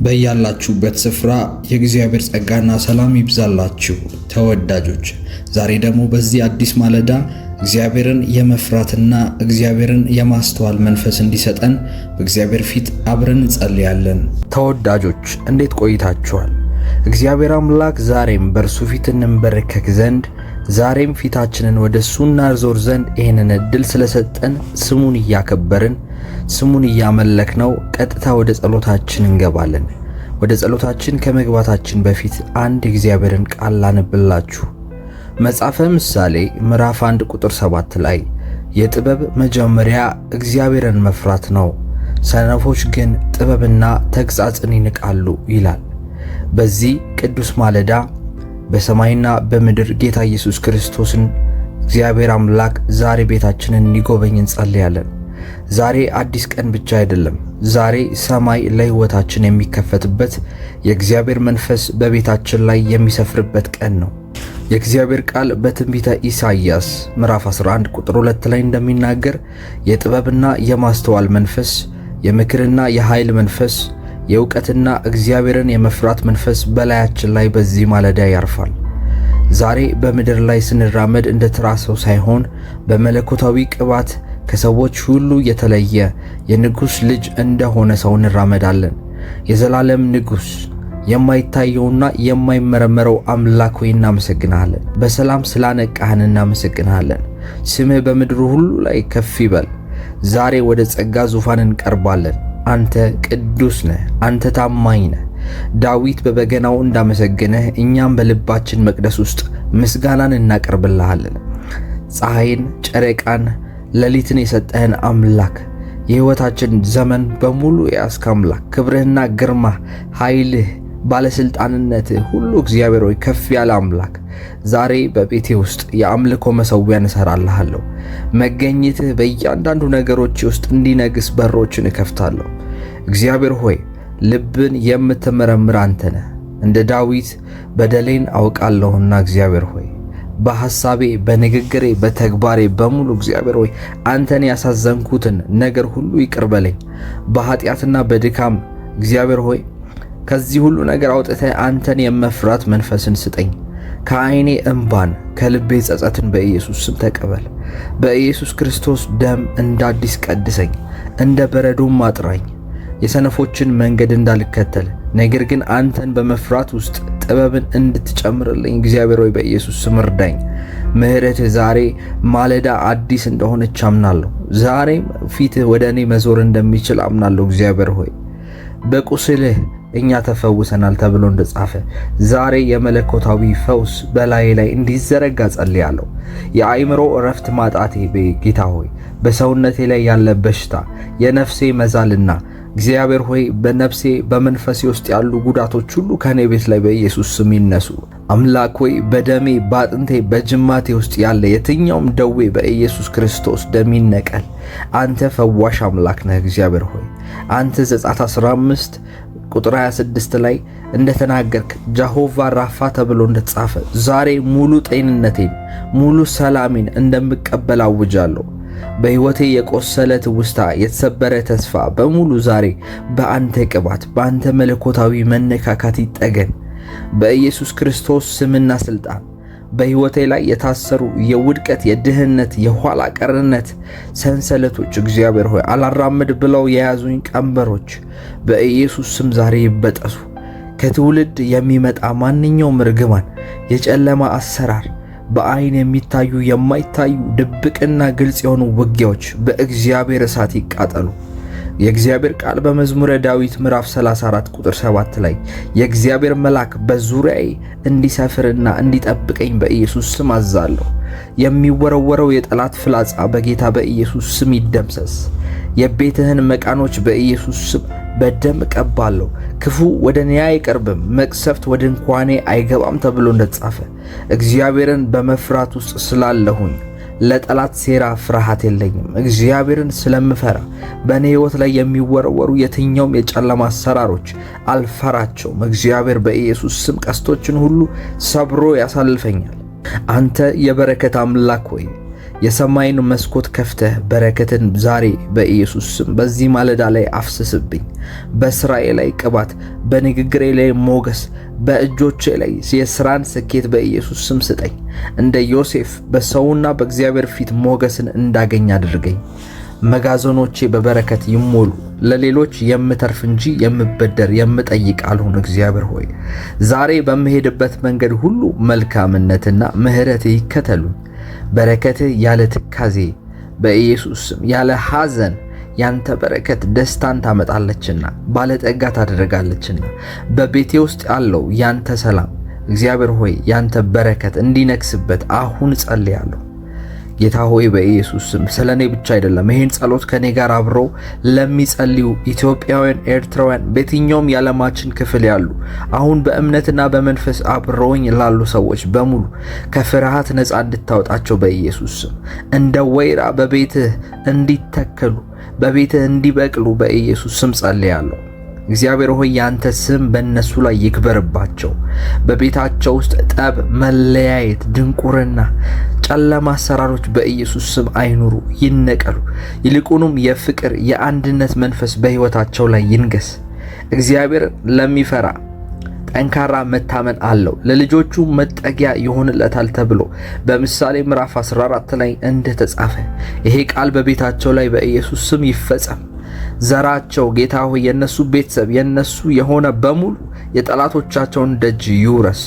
በያላችሁበት ስፍራ የእግዚአብሔር ጸጋና ሰላም ይብዛላችሁ ተወዳጆች። ዛሬ ደግሞ በዚህ አዲስ ማለዳ እግዚአብሔርን የመፍራትና እግዚአብሔርን የማስተዋል መንፈስ እንዲሰጠን በእግዚአብሔር ፊት አብረን እንጸልያለን። ተወዳጆች እንዴት ቆይታችኋል? እግዚአብሔር አምላክ ዛሬም በእርሱ ፊት እንበረከክ ዘንድ ዛሬም ፊታችንን ወደ እሱ እናዞር ዘንድ ይህንን ዕድል ስለሰጠን ስሙን እያከበርን ስሙን እያመለክነው ቀጥታ ወደ ጸሎታችን እንገባለን። ወደ ጸሎታችን ከመግባታችን በፊት አንድ የእግዚአብሔርን ቃል ላነብላችሁ። መጽሐፈ ምሳሌ ምዕራፍ 1 ቁጥር 7 ላይ የጥበብ መጀመሪያ እግዚአብሔርን መፍራት ነው፣ ሰነፎች ግን ጥበብና ተግሣጽን ይንቃሉ ይላል። በዚህ ቅዱስ ማለዳ በሰማይና በምድር ጌታ ኢየሱስ ክርስቶስን እግዚአብሔር አምላክ ዛሬ ቤታችንን እንዲጎበኝ እንጸልያለን። ዛሬ አዲስ ቀን ብቻ አይደለም፣ ዛሬ ሰማይ ለሕይወታችን የሚከፈትበት የእግዚአብሔር መንፈስ በቤታችን ላይ የሚሰፍርበት ቀን ነው። የእግዚአብሔር ቃል በትንቢተ ኢሳይያስ ምዕራፍ 11 ቁጥር 2 ላይ እንደሚናገር የጥበብና የማስተዋል መንፈስ፣ የምክርና የኃይል መንፈስ፣ የእውቀትና እግዚአብሔርን የመፍራት መንፈስ በላያችን ላይ በዚህ ማለዳ ያርፋል። ዛሬ በምድር ላይ ስንራመድ እንደ ተራ ሰው ሳይሆን በመለኮታዊ ቅባት ከሰዎች ሁሉ የተለየ የንጉሥ ልጅ እንደሆነ ሰው እንራመዳለን። የዘላለም ንጉሥ፣ የማይታየውና የማይመረመረው አምላክ ሆይ እናመሰግንሃለን። በሰላም ስላነቃህን እናመሰግንሃለን። ስምህ በምድሩ ሁሉ ላይ ከፍ ይበል። ዛሬ ወደ ጸጋ ዙፋን እንቀርባለን። አንተ ቅዱስ ነህ፣ አንተ ታማኝ ነህ። ዳዊት በበገናው እንዳመሰገነህ እኛም በልባችን መቅደስ ውስጥ ምስጋናን እናቀርብልሃለን። ፀሐይን፣ ጨረቃን፣ ሌሊትን የሰጠህን አምላክ፣ የሕይወታችን ዘመን በሙሉ የያዝክ አምላክ፣ ክብርህና ግርማህ፣ ኃይልህ፣ ባለሥልጣንነትህ ሁሉ እግዚአብሔር ሆይ ከፍ ያለ አምላክ፣ ዛሬ በቤቴ ውስጥ የአምልኮ መሠዊያን እሠራልሃለሁ። መገኘትህ በእያንዳንዱ ነገሮች ውስጥ እንዲነግስ በሮችን እከፍታለሁ። እግዚአብሔር ሆይ ልብን የምትመረምር አንተ ነህ። እንደ ዳዊት በደሌን አውቃለሁና እግዚአብሔር ሆይ በሐሳቤ፣ በንግግሬ፣ በተግባሬ በሙሉ እግዚአብሔር ሆይ አንተን ያሳዘንኩትን ነገር ሁሉ ይቅር በለኝ። በኃጢአትና በድካም እግዚአብሔር ሆይ ከዚህ ሁሉ ነገር አውጥተህ አንተን የመፍራት መንፈስን ስጠኝ። ከዓይኔ እንባን ከልቤ ጸጸትን በኢየሱስ ስም ተቀበል። በኢየሱስ ክርስቶስ ደም እንደ አዲስ ቀድሰኝ፣ እንደ በረዶም አጥራኝ። የሰነፎችን መንገድ እንዳልከተል ነገር ግን አንተን በመፍራት ውስጥ ጥበብን እንድትጨምርልኝ እግዚአብሔር ሆይ በኢየሱስ ስም እርዳኝ። ምሕረትህ ዛሬ ማለዳ አዲስ እንደሆነች አምናለሁ። ዛሬም ፊትህ ወደ እኔ መዞር እንደሚችል አምናለሁ። እግዚአብሔር ሆይ በቁስልህ እኛ ተፈውሰናል ተብሎ እንደጻፈ ዛሬ የመለኮታዊ ፈውስ በላይ ላይ እንዲዘረጋ ጸልያለሁ። የአእምሮ እረፍት ማጣቴ ጌታ ሆይ በሰውነቴ ላይ ያለ በሽታ፣ የነፍሴ መዛልና እግዚአብሔር ሆይ በነፍሴ በመንፈሴ ውስጥ ያሉ ጉዳቶች ሁሉ ከኔ ቤት ላይ በኢየሱስ ስም ይነሱ። አምላክ ሆይ በደሜ፣ በአጥንቴ፣ በጅማቴ ውስጥ ያለ የትኛውም ደዌ በኢየሱስ ክርስቶስ ደም ይነቀል። አንተ ፈዋሽ አምላክ ነህ። እግዚአብሔር ሆይ አንተ ዘጸአት 15 ቁጥር 26 ላይ እንደተናገርክ ጃሆቫ ራፋ ተብሎ እንደተጻፈ ዛሬ ሙሉ ጤንነቴን፣ ሙሉ ሰላሜን እንደምቀበል አውጃለሁ። በሕይወቴ የቆሰለ ትውስታ፣ የተሰበረ ተስፋ በሙሉ ዛሬ በአንተ ቅባት፣ በአንተ መለኮታዊ መነካካት ይጠገን በኢየሱስ ክርስቶስ ስምና ሥልጣን። በሕይወቴ ላይ የታሰሩ የውድቀት፣ የድህነት፣ የኋላ ቀርነት ሰንሰለቶች እግዚአብሔር ሆይ አላራምድ ብለው የያዙኝ ቀንበሮች በኢየሱስ ስም ዛሬ ይበጠሱ። ከትውልድ የሚመጣ ማንኛውም ርግማን፣ የጨለማ አሰራር፣ በአይን የሚታዩ የማይታዩ ድብቅና ግልጽ የሆኑ ውጊያዎች በእግዚአብሔር እሳት ይቃጠሉ። የእግዚአብሔር ቃል በመዝሙረ ዳዊት ምዕራፍ 34 ቁጥር 7 ላይ የእግዚአብሔር መልአክ በዙሪያዬ እንዲሰፍርና እንዲጠብቀኝ በኢየሱስ ስም አዛለሁ። የሚወረወረው የጠላት ፍላጻ በጌታ በኢየሱስ ስም ይደምሰስ። የቤትህን መቃኖች በኢየሱስ ስም በደም ቀባለሁ። ክፉ ወደ እኔ አይቀርብም፣ መቅሰፍት ወደ ድንኳኔ አይገባም ተብሎ እንደተጻፈ እግዚአብሔርን በመፍራት ውስጥ ስላለሁኝ ለጠላት ሴራ ፍርሃት የለኝም። እግዚአብሔርን ስለምፈራ በእኔ ሕይወት ላይ የሚወረወሩ የትኛውም የጨለማ አሰራሮች አልፈራቸውም። እግዚአብሔር በኢየሱስ ስም ቀስቶችን ሁሉ ሰብሮ ያሳልፈኛል። አንተ የበረከት አምላክ ሆይ የሰማይን መስኮት ከፍተህ በረከትን ዛሬ በኢየሱስ ስም በዚህ ማለዳ ላይ አፍስስብኝ። በስራዬ ላይ ቅባት፣ በንግግሬ ላይ ሞገስ፣ በእጆቼ ላይ የስራን ስኬት በኢየሱስ ስም ስጠኝ። እንደ ዮሴፍ በሰውና በእግዚአብሔር ፊት ሞገስን እንዳገኝ አድርገኝ። መጋዘኖቼ በበረከት ይሞሉ። ለሌሎች የምተርፍ እንጂ የምበደር የምጠይቅ አልሆን። እግዚአብሔር ሆይ ዛሬ በምሄድበት መንገድ ሁሉ መልካምነትና ምሕረት ይከተሉኝ። በረከትህ ያለ ትካዜ በኢየሱስ ስም ያለ ሐዘን ያንተ በረከት ደስታን ታመጣለችና ባለጠጋ ታደርጋለችና በቤቴ ውስጥ ያለው ያንተ ሰላም እግዚአብሔር ሆይ ያንተ በረከት እንዲነግስበት አሁን ጸልያለሁ። ጌታ ሆይ በኢየሱስ ስም ስለኔ ብቻ አይደለም፣ ይሄን ጸሎት ከኔ ጋር አብረው ለሚጸልዩ ኢትዮጵያውያን፣ ኤርትራውያን በየትኛውም የዓለማችን ክፍል ያሉ አሁን በእምነትና በመንፈስ አብረውኝ ላሉ ሰዎች በሙሉ ከፍርሃት ነፃ እንድታወጣቸው በኢየሱስ ስም እንደ ወይራ በቤትህ እንዲተከሉ በቤትህ እንዲበቅሉ በኢየሱስ ስም ጸልያለሁ። እግዚአብሔር ሆይ ያንተ ስም በእነሱ ላይ ይክበርባቸው። በቤታቸው ውስጥ ጠብ፣ መለያየት፣ ድንቁርና፣ ጨለማ አሰራሮች በኢየሱስ ስም አይኑሩ፣ ይነቀሉ። ይልቁንም የፍቅር የአንድነት መንፈስ በሕይወታቸው ላይ ይንገስ። እግዚአብሔር ለሚፈራ ጠንካራ መታመን አለው፣ ለልጆቹ መጠጊያ ይሆንለታል ተብሎ በምሳሌ ምዕራፍ 14 ላይ እንደተጻፈ ይሄ ቃል በቤታቸው ላይ በኢየሱስ ስም ይፈጸም። ዘራቸው ጌታ ሆይ የነሱ ቤተሰብ የነሱ የሆነ በሙሉ የጠላቶቻቸውን ደጅ ይውረስ።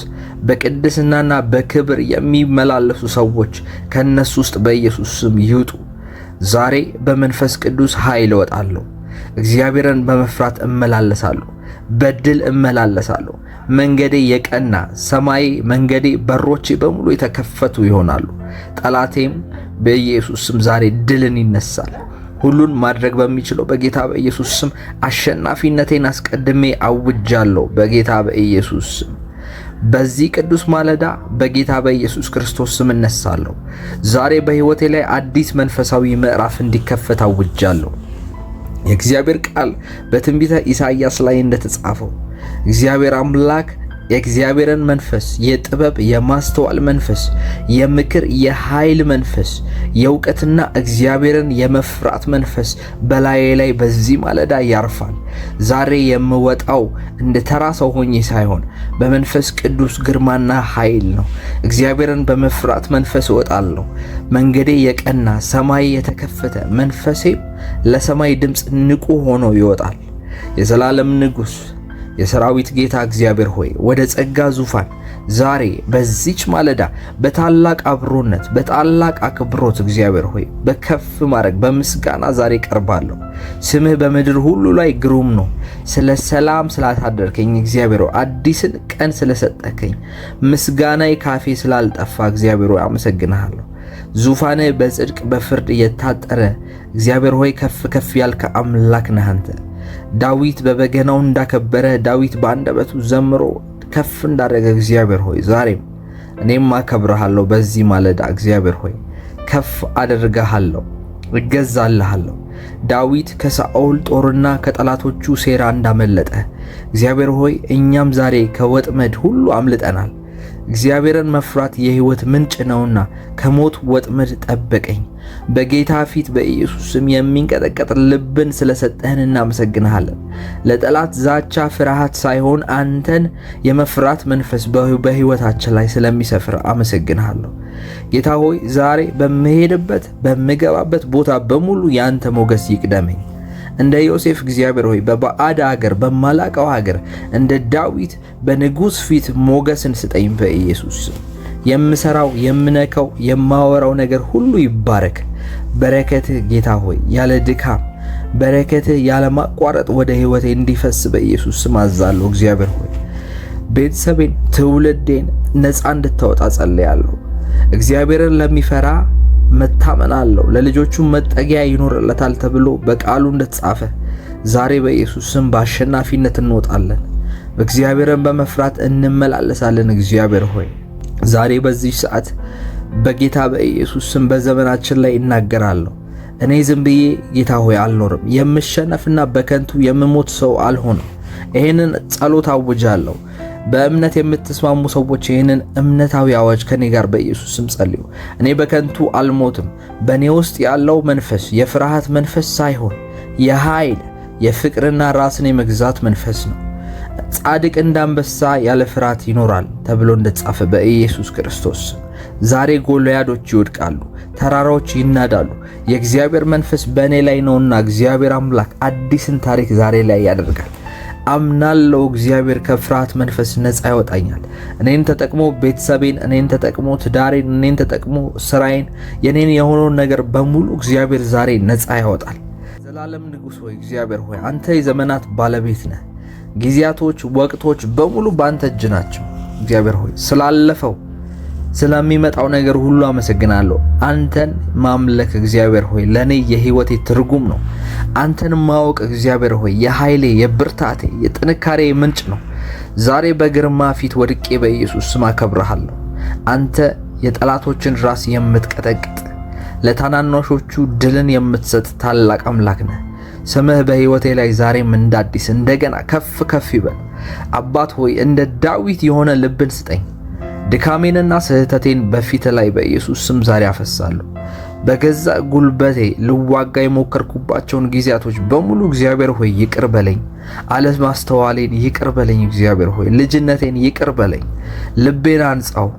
በቅድስናና በክብር የሚመላለሱ ሰዎች ከነሱ ውስጥ በኢየሱስ ስም ይውጡ። ዛሬ በመንፈስ ቅዱስ ኃይል እወጣለሁ። እግዚአብሔርን በመፍራት እመላለሳለሁ፣ በድል እመላለሳለሁ። መንገዴ የቀና ሰማይ መንገዴ በሮቼ በሙሉ የተከፈቱ ይሆናሉ። ጠላቴም በኢየሱስ ስም ዛሬ ድልን ይነሳል። ሁሉን ማድረግ በሚችለው በጌታ በኢየሱስ ስም አሸናፊነቴን አስቀድሜ አውጃለሁ። በጌታ በኢየሱስ ስም በዚህ ቅዱስ ማለዳ በጌታ በኢየሱስ ክርስቶስ ስም እነሳለሁ። ዛሬ በሕይወቴ ላይ አዲስ መንፈሳዊ ምዕራፍ እንዲከፈት አውጃለሁ። የእግዚአብሔር ቃል በትንቢተ ኢሳይያስ ላይ እንደተጻፈው እግዚአብሔር አምላክ የእግዚአብሔርን መንፈስ፣ የጥበብ የማስተዋል መንፈስ፣ የምክር የኃይል መንፈስ፣ የእውቀትና እግዚአብሔርን የመፍራት መንፈስ በላዬ ላይ በዚህ ማለዳ ያርፋል። ዛሬ የምወጣው እንደ ተራ ሰው ሆኜ ሳይሆን በመንፈስ ቅዱስ ግርማና ኃይል ነው። እግዚአብሔርን በመፍራት መንፈስ እወጣለሁ። መንገዴ የቀና ሰማይ የተከፈተ መንፈሴም ለሰማይ ድምፅ ንቁ ሆኖ ይወጣል። የዘላለም ንጉሥ የሰራዊት ጌታ እግዚአብሔር ሆይ ወደ ጸጋ ዙፋን ዛሬ በዚች ማለዳ በታላቅ አብሮነት በታላቅ አክብሮት እግዚአብሔር ሆይ በከፍ ማድረግ በምስጋና ዛሬ ቀርባለሁ። ስምህ በምድር ሁሉ ላይ ግሩም ነው። ስለ ሰላም ስላሳደርከኝ እግዚአብሔር ሆይ አዲስን ቀን ስለሰጠከኝ ምስጋናዬ ካፌ ስላልጠፋ እግዚአብሔር ሆይ አመሰግንሃለሁ። ዙፋንህ በጽድቅ በፍርድ እየታጠረ እግዚአብሔር ሆይ ከፍ ከፍ ያልከ አምላክ ነህ አንተ። ዳዊት በበገናው እንዳከበረ ዳዊት በአንደበቱ ዘምሮ ከፍ እንዳደረገ እግዚአብሔር ሆይ ዛሬም እኔም አከብርሃለሁ። በዚህ ማለዳ እግዚአብሔር ሆይ ከፍ አደርግሃለሁ፣ እገዛልሃለሁ። ዳዊት ከሳኦል ጦርና ከጠላቶቹ ሴራ እንዳመለጠ እግዚአብሔር ሆይ እኛም ዛሬ ከወጥመድ ሁሉ አምልጠናል። እግዚአብሔርን መፍራት የሕይወት ምንጭ ነውና ከሞት ወጥመድ ጠበቀኝ። በጌታ ፊት በኢየሱስ ስም የሚንቀጠቀጥ ልብን ስለሰጠህን እናመሰግንሃለን። ለጠላት ዛቻ ፍርሃት ሳይሆን አንተን የመፍራት መንፈስ በሕይወታችን ላይ ስለሚሰፍር አመሰግንሃለሁ። ጌታ ሆይ ዛሬ በምሄድበት በምገባበት ቦታ በሙሉ ያንተ ሞገስ ይቅደመኝ። እንደ ዮሴፍ እግዚአብሔር ሆይ በባዕድ ሀገር በማላቀው ሀገር እንደ ዳዊት በንጉሥ ፊት ሞገስን ስጠኝ በኢየሱስ ስም። የምሰራው የምነካው የማወራው ነገር ሁሉ ይባረክ። በረከትህ ጌታ ሆይ ያለ ድካም በረከትህ ያለ ማቋረጥ ወደ ሕይወቴ እንዲፈስ በኢየሱስ ስም አዛለሁ። እግዚአብሔር ሆይ ቤተሰቤን ትውልዴን ነፃ እንድታወጣ ጸልያለሁ። እግዚአብሔርን ለሚፈራ መታመን አለው፣ ለልጆቹም መጠጊያ ይኖርለታል ተብሎ በቃሉ እንደተጻፈ ዛሬ በኢየሱስ ስም በአሸናፊነት እንወጣለን። እግዚአብሔርን በመፍራት እንመላለሳለን። እግዚአብሔር ሆይ ዛሬ በዚህ ሰዓት በጌታ በኢየሱስ ስም በዘመናችን ላይ እናገራለሁ። እኔ ዝም ብዬ ጌታ ሆይ አልኖርም። የምሸነፍና በከንቱ የምሞት ሰው አልሆንም። ይሄንን ጸሎት አውጃለሁ። በእምነት የምትስማሙ ሰዎች ይህንን እምነታዊ አዋጅ ከኔ ጋር በኢየሱስ ስም ጸልዩ። እኔ በከንቱ አልሞትም። በእኔ ውስጥ ያለው መንፈስ የፍርሃት መንፈስ ሳይሆን የኃይል የፍቅርና ራስን የመግዛት መንፈስ ነው። ጻድቅ እንዳንበሳ ያለ ፍርሃት ይኖራል ተብሎ እንደተጻፈ በኢየሱስ ክርስቶስ ዛሬ ጎልያዶች ይወድቃሉ፣ ተራራዎች ይናዳሉ። የእግዚአብሔር መንፈስ በእኔ ላይ ነውና እግዚአብሔር አምላክ አዲስን ታሪክ ዛሬ ላይ ያደርጋል። አምናለው እግዚአብሔር ከፍርሃት መንፈስ ነፃ ያወጣኛል። እኔን ተጠቅሞ ቤተሰቤን፣ እኔን ተጠቅሞ ትዳሬን፣ እኔን ተጠቅሞ ስራዬን፣ የኔን የሆነውን ነገር በሙሉ እግዚአብሔር ዛሬ ነፃ ያወጣል። ዘላለም ንጉሥ ሆይ እግዚአብሔር ሆይ አንተ የዘመናት ባለቤት ነህ። ጊዜያቶች፣ ወቅቶች በሙሉ በአንተ እጅ ናቸው። እግዚአብሔር ሆይ ስላለፈው ስለሚመጣው ነገር ሁሉ አመሰግናለሁ። አንተን ማምለክ እግዚአብሔር ሆይ ለኔ የህይወቴ ትርጉም ነው። አንተን ማወቅ እግዚአብሔር ሆይ የኃይሌ፣ የብርታቴ፣ የጥንካሬ ምንጭ ነው። ዛሬ በግርማ ፊት ወድቄ በኢየሱስ ስም አከብርሃለሁ። አንተ የጠላቶችን ራስ የምትቀጠቅጥ ለታናናሾቹ ድልን የምትሰጥ ታላቅ አምላክ ነህ። ስምህ በህይወቴ ላይ ዛሬም እንዳዲስ እንደገና ከፍ ከፍ ይበል። አባት ሆይ እንደ ዳዊት የሆነ ልብን ስጠኝ። ድካሜንና ስህተቴን በፊት ላይ በኢየሱስ ስም ዛሬ አፈሳለሁ። በገዛ ጉልበቴ ልዋጋ የሞከርኩባቸውን ጊዜያቶች በሙሉ እግዚአብሔር ሆይ ይቅር በለኝ። አለማስተዋሌን ይቅር በለኝ። እግዚአብሔር ሆይ ልጅነቴን ይቅር በለኝ። ልቤን አንጻው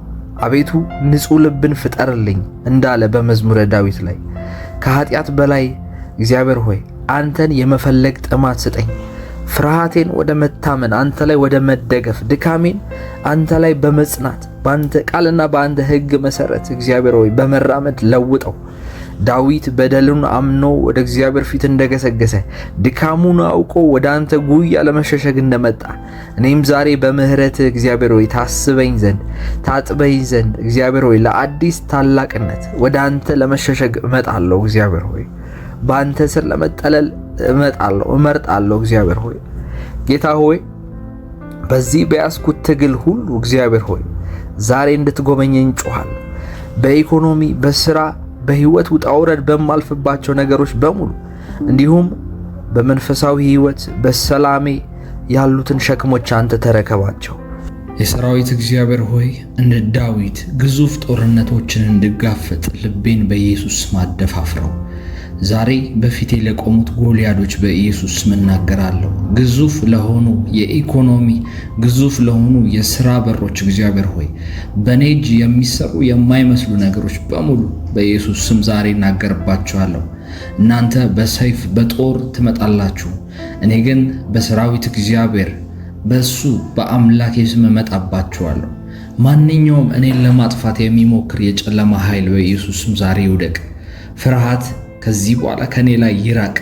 አቤቱ፣ ንጹሕ ልብን ፍጠርልኝ እንዳለ በመዝሙረ ዳዊት ላይ ከኃጢአት በላይ እግዚአብሔር ሆይ አንተን የመፈለግ ጥማት ስጠኝ። ፍርሃቴን ወደ መታመን፣ አንተ ላይ ወደ መደገፍ፣ ድካሜን አንተ ላይ በመጽናት በአንተ ቃልና በአንተ ሕግ መሰረት እግዚአብሔር ሆይ በመራመድ ለውጠው። ዳዊት በደሉን አምኖ ወደ እግዚአብሔር ፊት እንደገሰገሰ ድካሙን አውቆ ወደ አንተ ጉያ ለመሸሸግ እንደመጣ እኔም ዛሬ በምህረትህ እግዚአብሔር ሆይ ታስበኝ ዘንድ ታጥበኝ ዘንድ እግዚአብሔር ሆይ ለአዲስ ታላቅነት ወደ አንተ ለመሸሸግ እመጣለሁ። እግዚአብሔር ሆይ በአንተ ስር ለመጠለል እመርጣለሁ። እግዚአብሔር ሆይ ጌታ ሆይ በዚህ በያዝኩት ትግል ሁሉ እግዚአብሔር ሆይ ዛሬ እንድትጎበኘኝ ጮኻለሁ። በኢኮኖሚ፣ በስራ፣ በህይወት ውጣ ውረድ በማልፍባቸው ነገሮች በሙሉ እንዲሁም በመንፈሳዊ ህይወት በሰላሜ ያሉትን ሸክሞች አንተ ተረከባቸው። የሰራዊት እግዚአብሔር ሆይ እንደ ዳዊት ግዙፍ ጦርነቶችን እንድጋፈጥ ልቤን በኢየሱስ ስም አደፋፍረው። ዛሬ በፊቴ ለቆሙት ጎልያዶች በኢየሱስ ስም እናገራለሁ። ግዙፍ ለሆኑ የኢኮኖሚ ግዙፍ ለሆኑ የሥራ በሮች እግዚአብሔር ሆይ በኔ እጅ የሚሰሩ የማይመስሉ ነገሮች በሙሉ በኢየሱስ ስም ዛሬ እናገርባችኋለሁ። እናንተ በሰይፍ በጦር ትመጣላችሁ፣ እኔ ግን በሰራዊት እግዚአብሔር በሱ በአምላኬ ስም እመጣባችኋለሁ። ማንኛውም እኔን ለማጥፋት የሚሞክር የጨለማ ኃይል በኢየሱስ ስም ዛሬ ይውደቅ። ፍርሃት ከዚህ በኋላ ከኔ ላይ ይራቅ።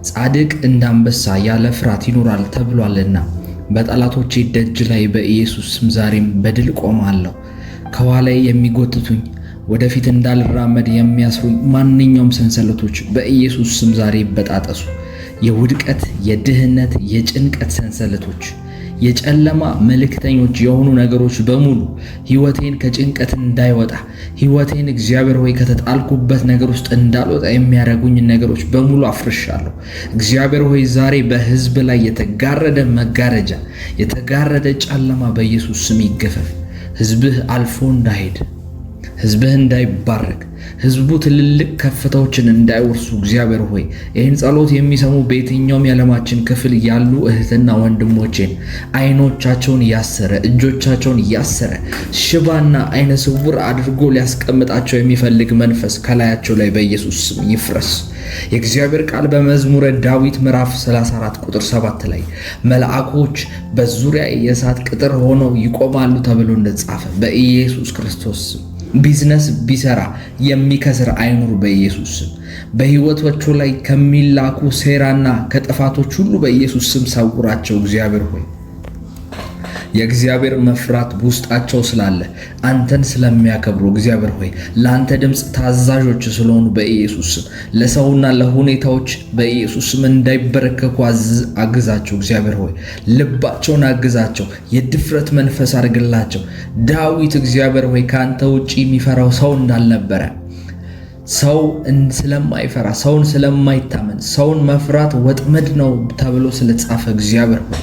ጻድቅ እንዳንበሳ ያለ ፍርሃት ይኖራል ተብሏልና በጠላቶቼ ደጅ ላይ በኢየሱስ ስም ዛሬም በድል ቆማለሁ። ከኋላዬ የሚጎትቱኝ ወደፊት እንዳልራመድ የሚያስሩኝ ማንኛውም ሰንሰለቶች በኢየሱስ ስም ዛሬ ይበጣጠሱ። የውድቀት፣ የድህነት፣ የጭንቀት ሰንሰለቶች፣ የጨለማ መልእክተኞች የሆኑ ነገሮች በሙሉ ሕይወቴን ከጭንቀት እንዳይወጣ፣ ሕይወቴን እግዚአብሔር ሆይ ከተጣልኩበት ነገር ውስጥ እንዳልወጣ የሚያደርጉኝ ነገሮች በሙሉ አፍርሻለሁ። እግዚአብሔር ሆይ ዛሬ በሕዝብ ላይ የተጋረደ መጋረጃ፣ የተጋረደ ጨለማ በኢየሱስ ስም ይገፈፍ። ሕዝብህ አልፎ እንዳይሄድ፣ ሕዝብህ እንዳይባረክ፣ ሕዝቡ ትልልቅ ከፍታዎችን እንዳይወርሱ እግዚአብሔር ሆይ ይህን ጸሎት የሚሰሙ በየትኛውም የዓለማችን ክፍል ያሉ እህትና ወንድሞቼን አይኖቻቸውን ያሰረ፣ እጆቻቸውን ያሰረ፣ ሽባና አይነ ስውር አድርጎ ሊያስቀምጣቸው የሚፈልግ መንፈስ ከላያቸው ላይ በኢየሱስ ስም ይፍረስ። የእግዚአብሔር ቃል በመዝሙረ ዳዊት ምዕራፍ 34 ቁጥር 7 ላይ መልአኮች በዙሪያ የእሳት ቅጥር ሆነው ይቆማሉ ተብሎ እንደተጻፈ በኢየሱስ ክርስቶስ ስም ቢዝነስ ቢሰራ የሚከስር አይኑር በኢየሱስ ስም። በሕይወቶቹ ላይ ከሚላኩ ሴራና ከጥፋቶች ሁሉ በኢየሱስ ስም ሰውራቸው። እግዚአብሔር ሆይ የእግዚአብሔር መፍራት ውስጣቸው ስላለ አንተን ስለሚያከብሩ እግዚአብሔር ሆይ ለአንተ ድምፅ ታዛዦች ስለሆኑ በኢየሱስ ስም ለሰውና ለሁኔታዎች በኢየሱስ ስም እንዳይበረከኩ አግዛቸው። እግዚአብሔር ሆይ ልባቸውን አግዛቸው፣ የድፍረት መንፈስ አድርግላቸው። ዳዊት እግዚአብሔር ሆይ ከአንተ ውጪ የሚፈራው ሰው እንዳልነበረ፣ ሰው ስለማይፈራ፣ ሰውን ስለማይታመን፣ ሰውን መፍራት ወጥመድ ነው ተብሎ ስለጻፈ እግዚአብሔር ሆይ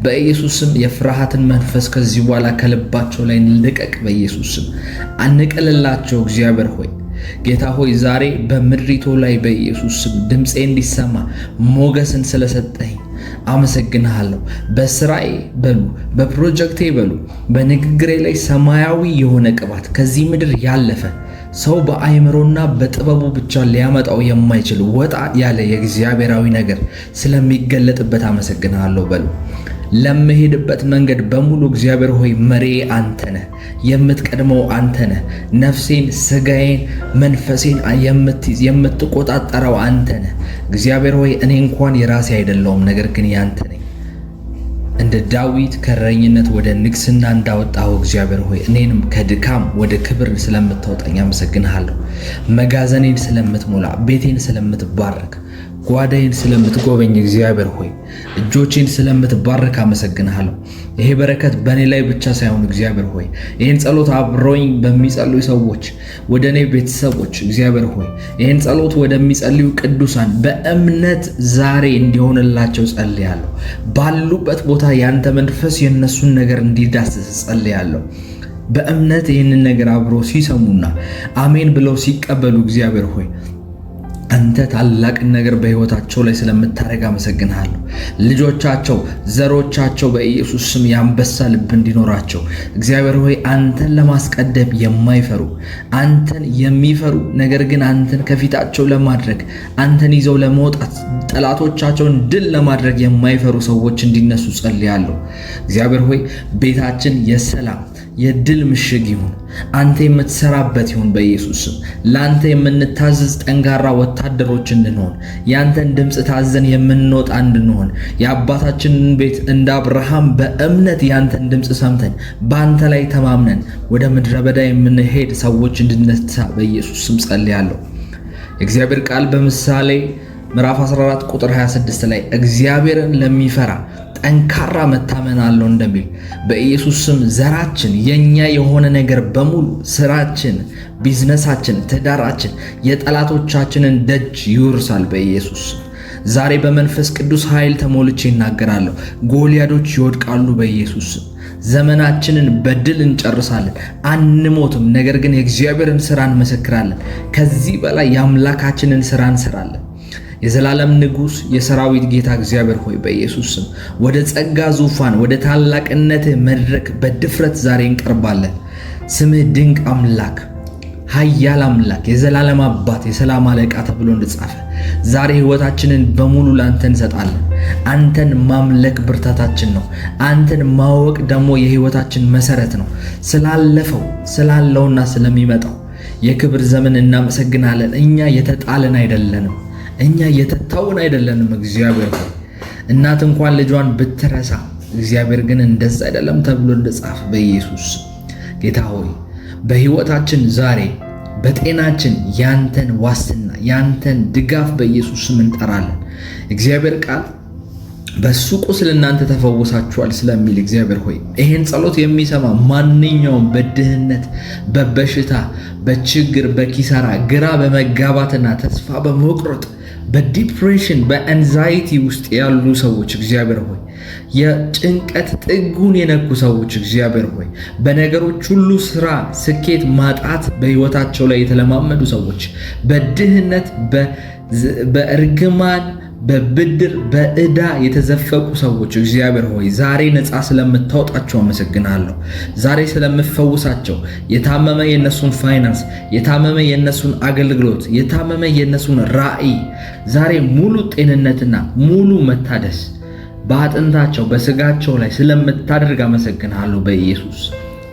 በኢየሱስ ስም የፍርሃትን መንፈስ ከዚህ በኋላ ከልባቸው ላይ ልቀቅ። በኢየሱስ ስም አንቀልላቸው። እግዚአብሔር ሆይ ጌታ ሆይ ዛሬ በምድሪቱ ላይ በኢየሱስ ስም ድምፄ እንዲሰማ ሞገስን ስለሰጠኝ አመሰግንሃለሁ። በስራዬ በሉ፣ በፕሮጀክቴ በሉ፣ በንግግሬ ላይ ሰማያዊ የሆነ ቅባት ከዚህ ምድር ያለፈ ሰው በአይምሮና በጥበቡ ብቻ ሊያመጣው የማይችል ወጣ ያለ የእግዚአብሔራዊ ነገር ስለሚገለጥበት አመሰግንሃለሁ በሉ። ለምሄድበት መንገድ በሙሉ እግዚአብሔር ሆይ መሪዬ አንተ ነህ፣ የምትቀድመው አንተ ነህ። ነፍሴን፣ ስጋዬን፣ መንፈሴን የምትቆጣጠረው አንተ ነህ። እግዚአብሔር ሆይ እኔ እንኳን የራሴ አይደለሁም፣ ነገር ግን ያንተ ነኝ። እንደ ዳዊት ከእረኝነት ወደ ንግስና እንዳወጣው እግዚአብሔር ሆይ እኔንም ከድካም ወደ ክብር ስለምታወጣኝ አመሰግንሃለሁ። መጋዘኔን ስለምትሞላ፣ ቤቴን ስለምትባርክ፣ ጓዳዬን ስለምትጎበኝ እግዚአብሔር ሆይ እጆቼን ስለምትባርክ አመሰግንሃለሁ። ይሄ በረከት በእኔ ላይ ብቻ ሳይሆን እግዚአብሔር ሆይ ይህን ጸሎት አብረውኝ በሚጸልዩ ሰዎች፣ ወደ እኔ ቤተሰቦች እግዚአብሔር ሆይ ይህን ጸሎት ወደሚጸልዩ ቅዱሳን በእምነት ዛሬ እንዲሆንላቸው ጸልያለሁ። ባሉበት ቦታ ያንተ መንፈስ የነሱን ነገር እንዲዳስስ ጸልያለሁ። በእምነት ይህንን ነገር አብሮ ሲሰሙና አሜን ብለው ሲቀበሉ እግዚአብሔር ሆይ አንተ ታላቅን ነገር በሕይወታቸው ላይ ስለምታደርግ አመሰግንሃለሁ። ልጆቻቸው፣ ዘሮቻቸው በኢየሱስ ስም የአንበሳ ልብ እንዲኖራቸው እግዚአብሔር ሆይ አንተን ለማስቀደም የማይፈሩ አንተን የሚፈሩ ነገር ግን አንተን ከፊታቸው ለማድረግ አንተን ይዘው ለመውጣት ጠላቶቻቸውን ድል ለማድረግ የማይፈሩ ሰዎች እንዲነሱ ጸልያለሁ። እግዚአብሔር ሆይ ቤታችን የሰላም የድል ምሽግ ይሁን፣ አንተ የምትሰራበት ይሁን። በኢየሱስ ስም ለአንተ የምንታዘዝ ጠንካራ ወታደሮች እንድንሆን፣ ያንተን ድምፅ ታዘን የምንወጣ እንድንሆን፣ የአባታችንን ቤት እንደ አብርሃም በእምነት ያንተን ድምፅ ሰምተን በአንተ ላይ ተማምነን ወደ ምድረ በዳ የምንሄድ ሰዎች እንድነሳ በኢየሱስ ስም ጸልያለሁ። የእግዚአብሔር ቃል በምሳሌ ምዕራፍ 14 ቁጥር 26 ላይ እግዚአብሔርን ለሚፈራ ጠንካራ መታመን አለው እንደሚል በኢየሱስ ስም ዘራችን፣ የኛ የሆነ ነገር በሙሉ ስራችን፣ ቢዝነሳችን፣ ትዳራችን የጠላቶቻችንን ደጅ ይወርሳል በኢየሱስ ስም። ዛሬ በመንፈስ ቅዱስ ኃይል ተሞልቼ ይናገራለሁ። ጎልያዶች ይወድቃሉ በኢየሱስ ስም። ዘመናችንን በድል እንጨርሳለን፣ አንሞትም። ነገር ግን የእግዚአብሔርን ሥራ እንመሰክራለን። ከዚህ በላይ የአምላካችንን ሥራ እንሰራለን። የዘላለም ንጉሥ የሰራዊት ጌታ እግዚአብሔር ሆይ በኢየሱስ ስም ወደ ጸጋ ዙፋን፣ ወደ ታላቅነትህ መድረክ በድፍረት ዛሬ እንቀርባለን። ስምህ ድንቅ አምላክ፣ ኃያል አምላክ፣ የዘላለም አባት፣ የሰላም አለቃ ተብሎ እንደጻፈ ዛሬ ሕይወታችንን በሙሉ ለአንተ እንሰጣለን። አንተን ማምለክ ብርታታችን ነው። አንተን ማወቅ ደግሞ የሕይወታችን መሰረት ነው። ስላለፈው ስላለውና ስለሚመጣው የክብር ዘመን እናመሰግናለን። እኛ የተጣለን አይደለንም። እኛ የተተውን አይደለንም። እግዚአብሔር ሆይ እናት እንኳን ልጇን ብትረሳ እግዚአብሔር ግን እንደዛ አይደለም ተብሎ እንደጻፈ በኢየሱስ ጌታ ሆይ በሕይወታችን ዛሬ በጤናችን ያንተን ዋስትና ያንተን ድጋፍ በኢየሱስ ስም እንጠራለን። እግዚአብሔር ቃል በሱ ቁስል እናንተ ተፈወሳችኋል ስለሚል እግዚአብሔር ሆይ ይሄን ጸሎት የሚሰማ ማንኛውም በድህነት፣ በበሽታ፣ በችግር፣ በኪሳራ፣ ግራ በመጋባትና ተስፋ በመቁረጥ በዲፕሬሽን በአንዛይቲ ውስጥ ያሉ ሰዎች እግዚአብሔር ሆይ የጭንቀት ጥጉን የነኩ ሰዎች እግዚአብሔር ሆይ በነገሮች ሁሉ ስራ፣ ስኬት ማጣት በሕይወታቸው ላይ የተለማመዱ ሰዎች በድህነት በእርግማን በብድር በዕዳ የተዘፈቁ ሰዎች እግዚአብሔር ሆይ ዛሬ ነፃ ስለምታወጣቸው አመሰግናለሁ። ዛሬ ስለምፈውሳቸው የታመመ የነሱን ፋይናንስ፣ የታመመ የነሱን አገልግሎት፣ የታመመ የነሱን ራዕይ ዛሬ ሙሉ ጤንነትና ሙሉ መታደስ በአጥንታቸው በስጋቸው ላይ ስለምታደርግ አመሰግናለሁ በኢየሱስ።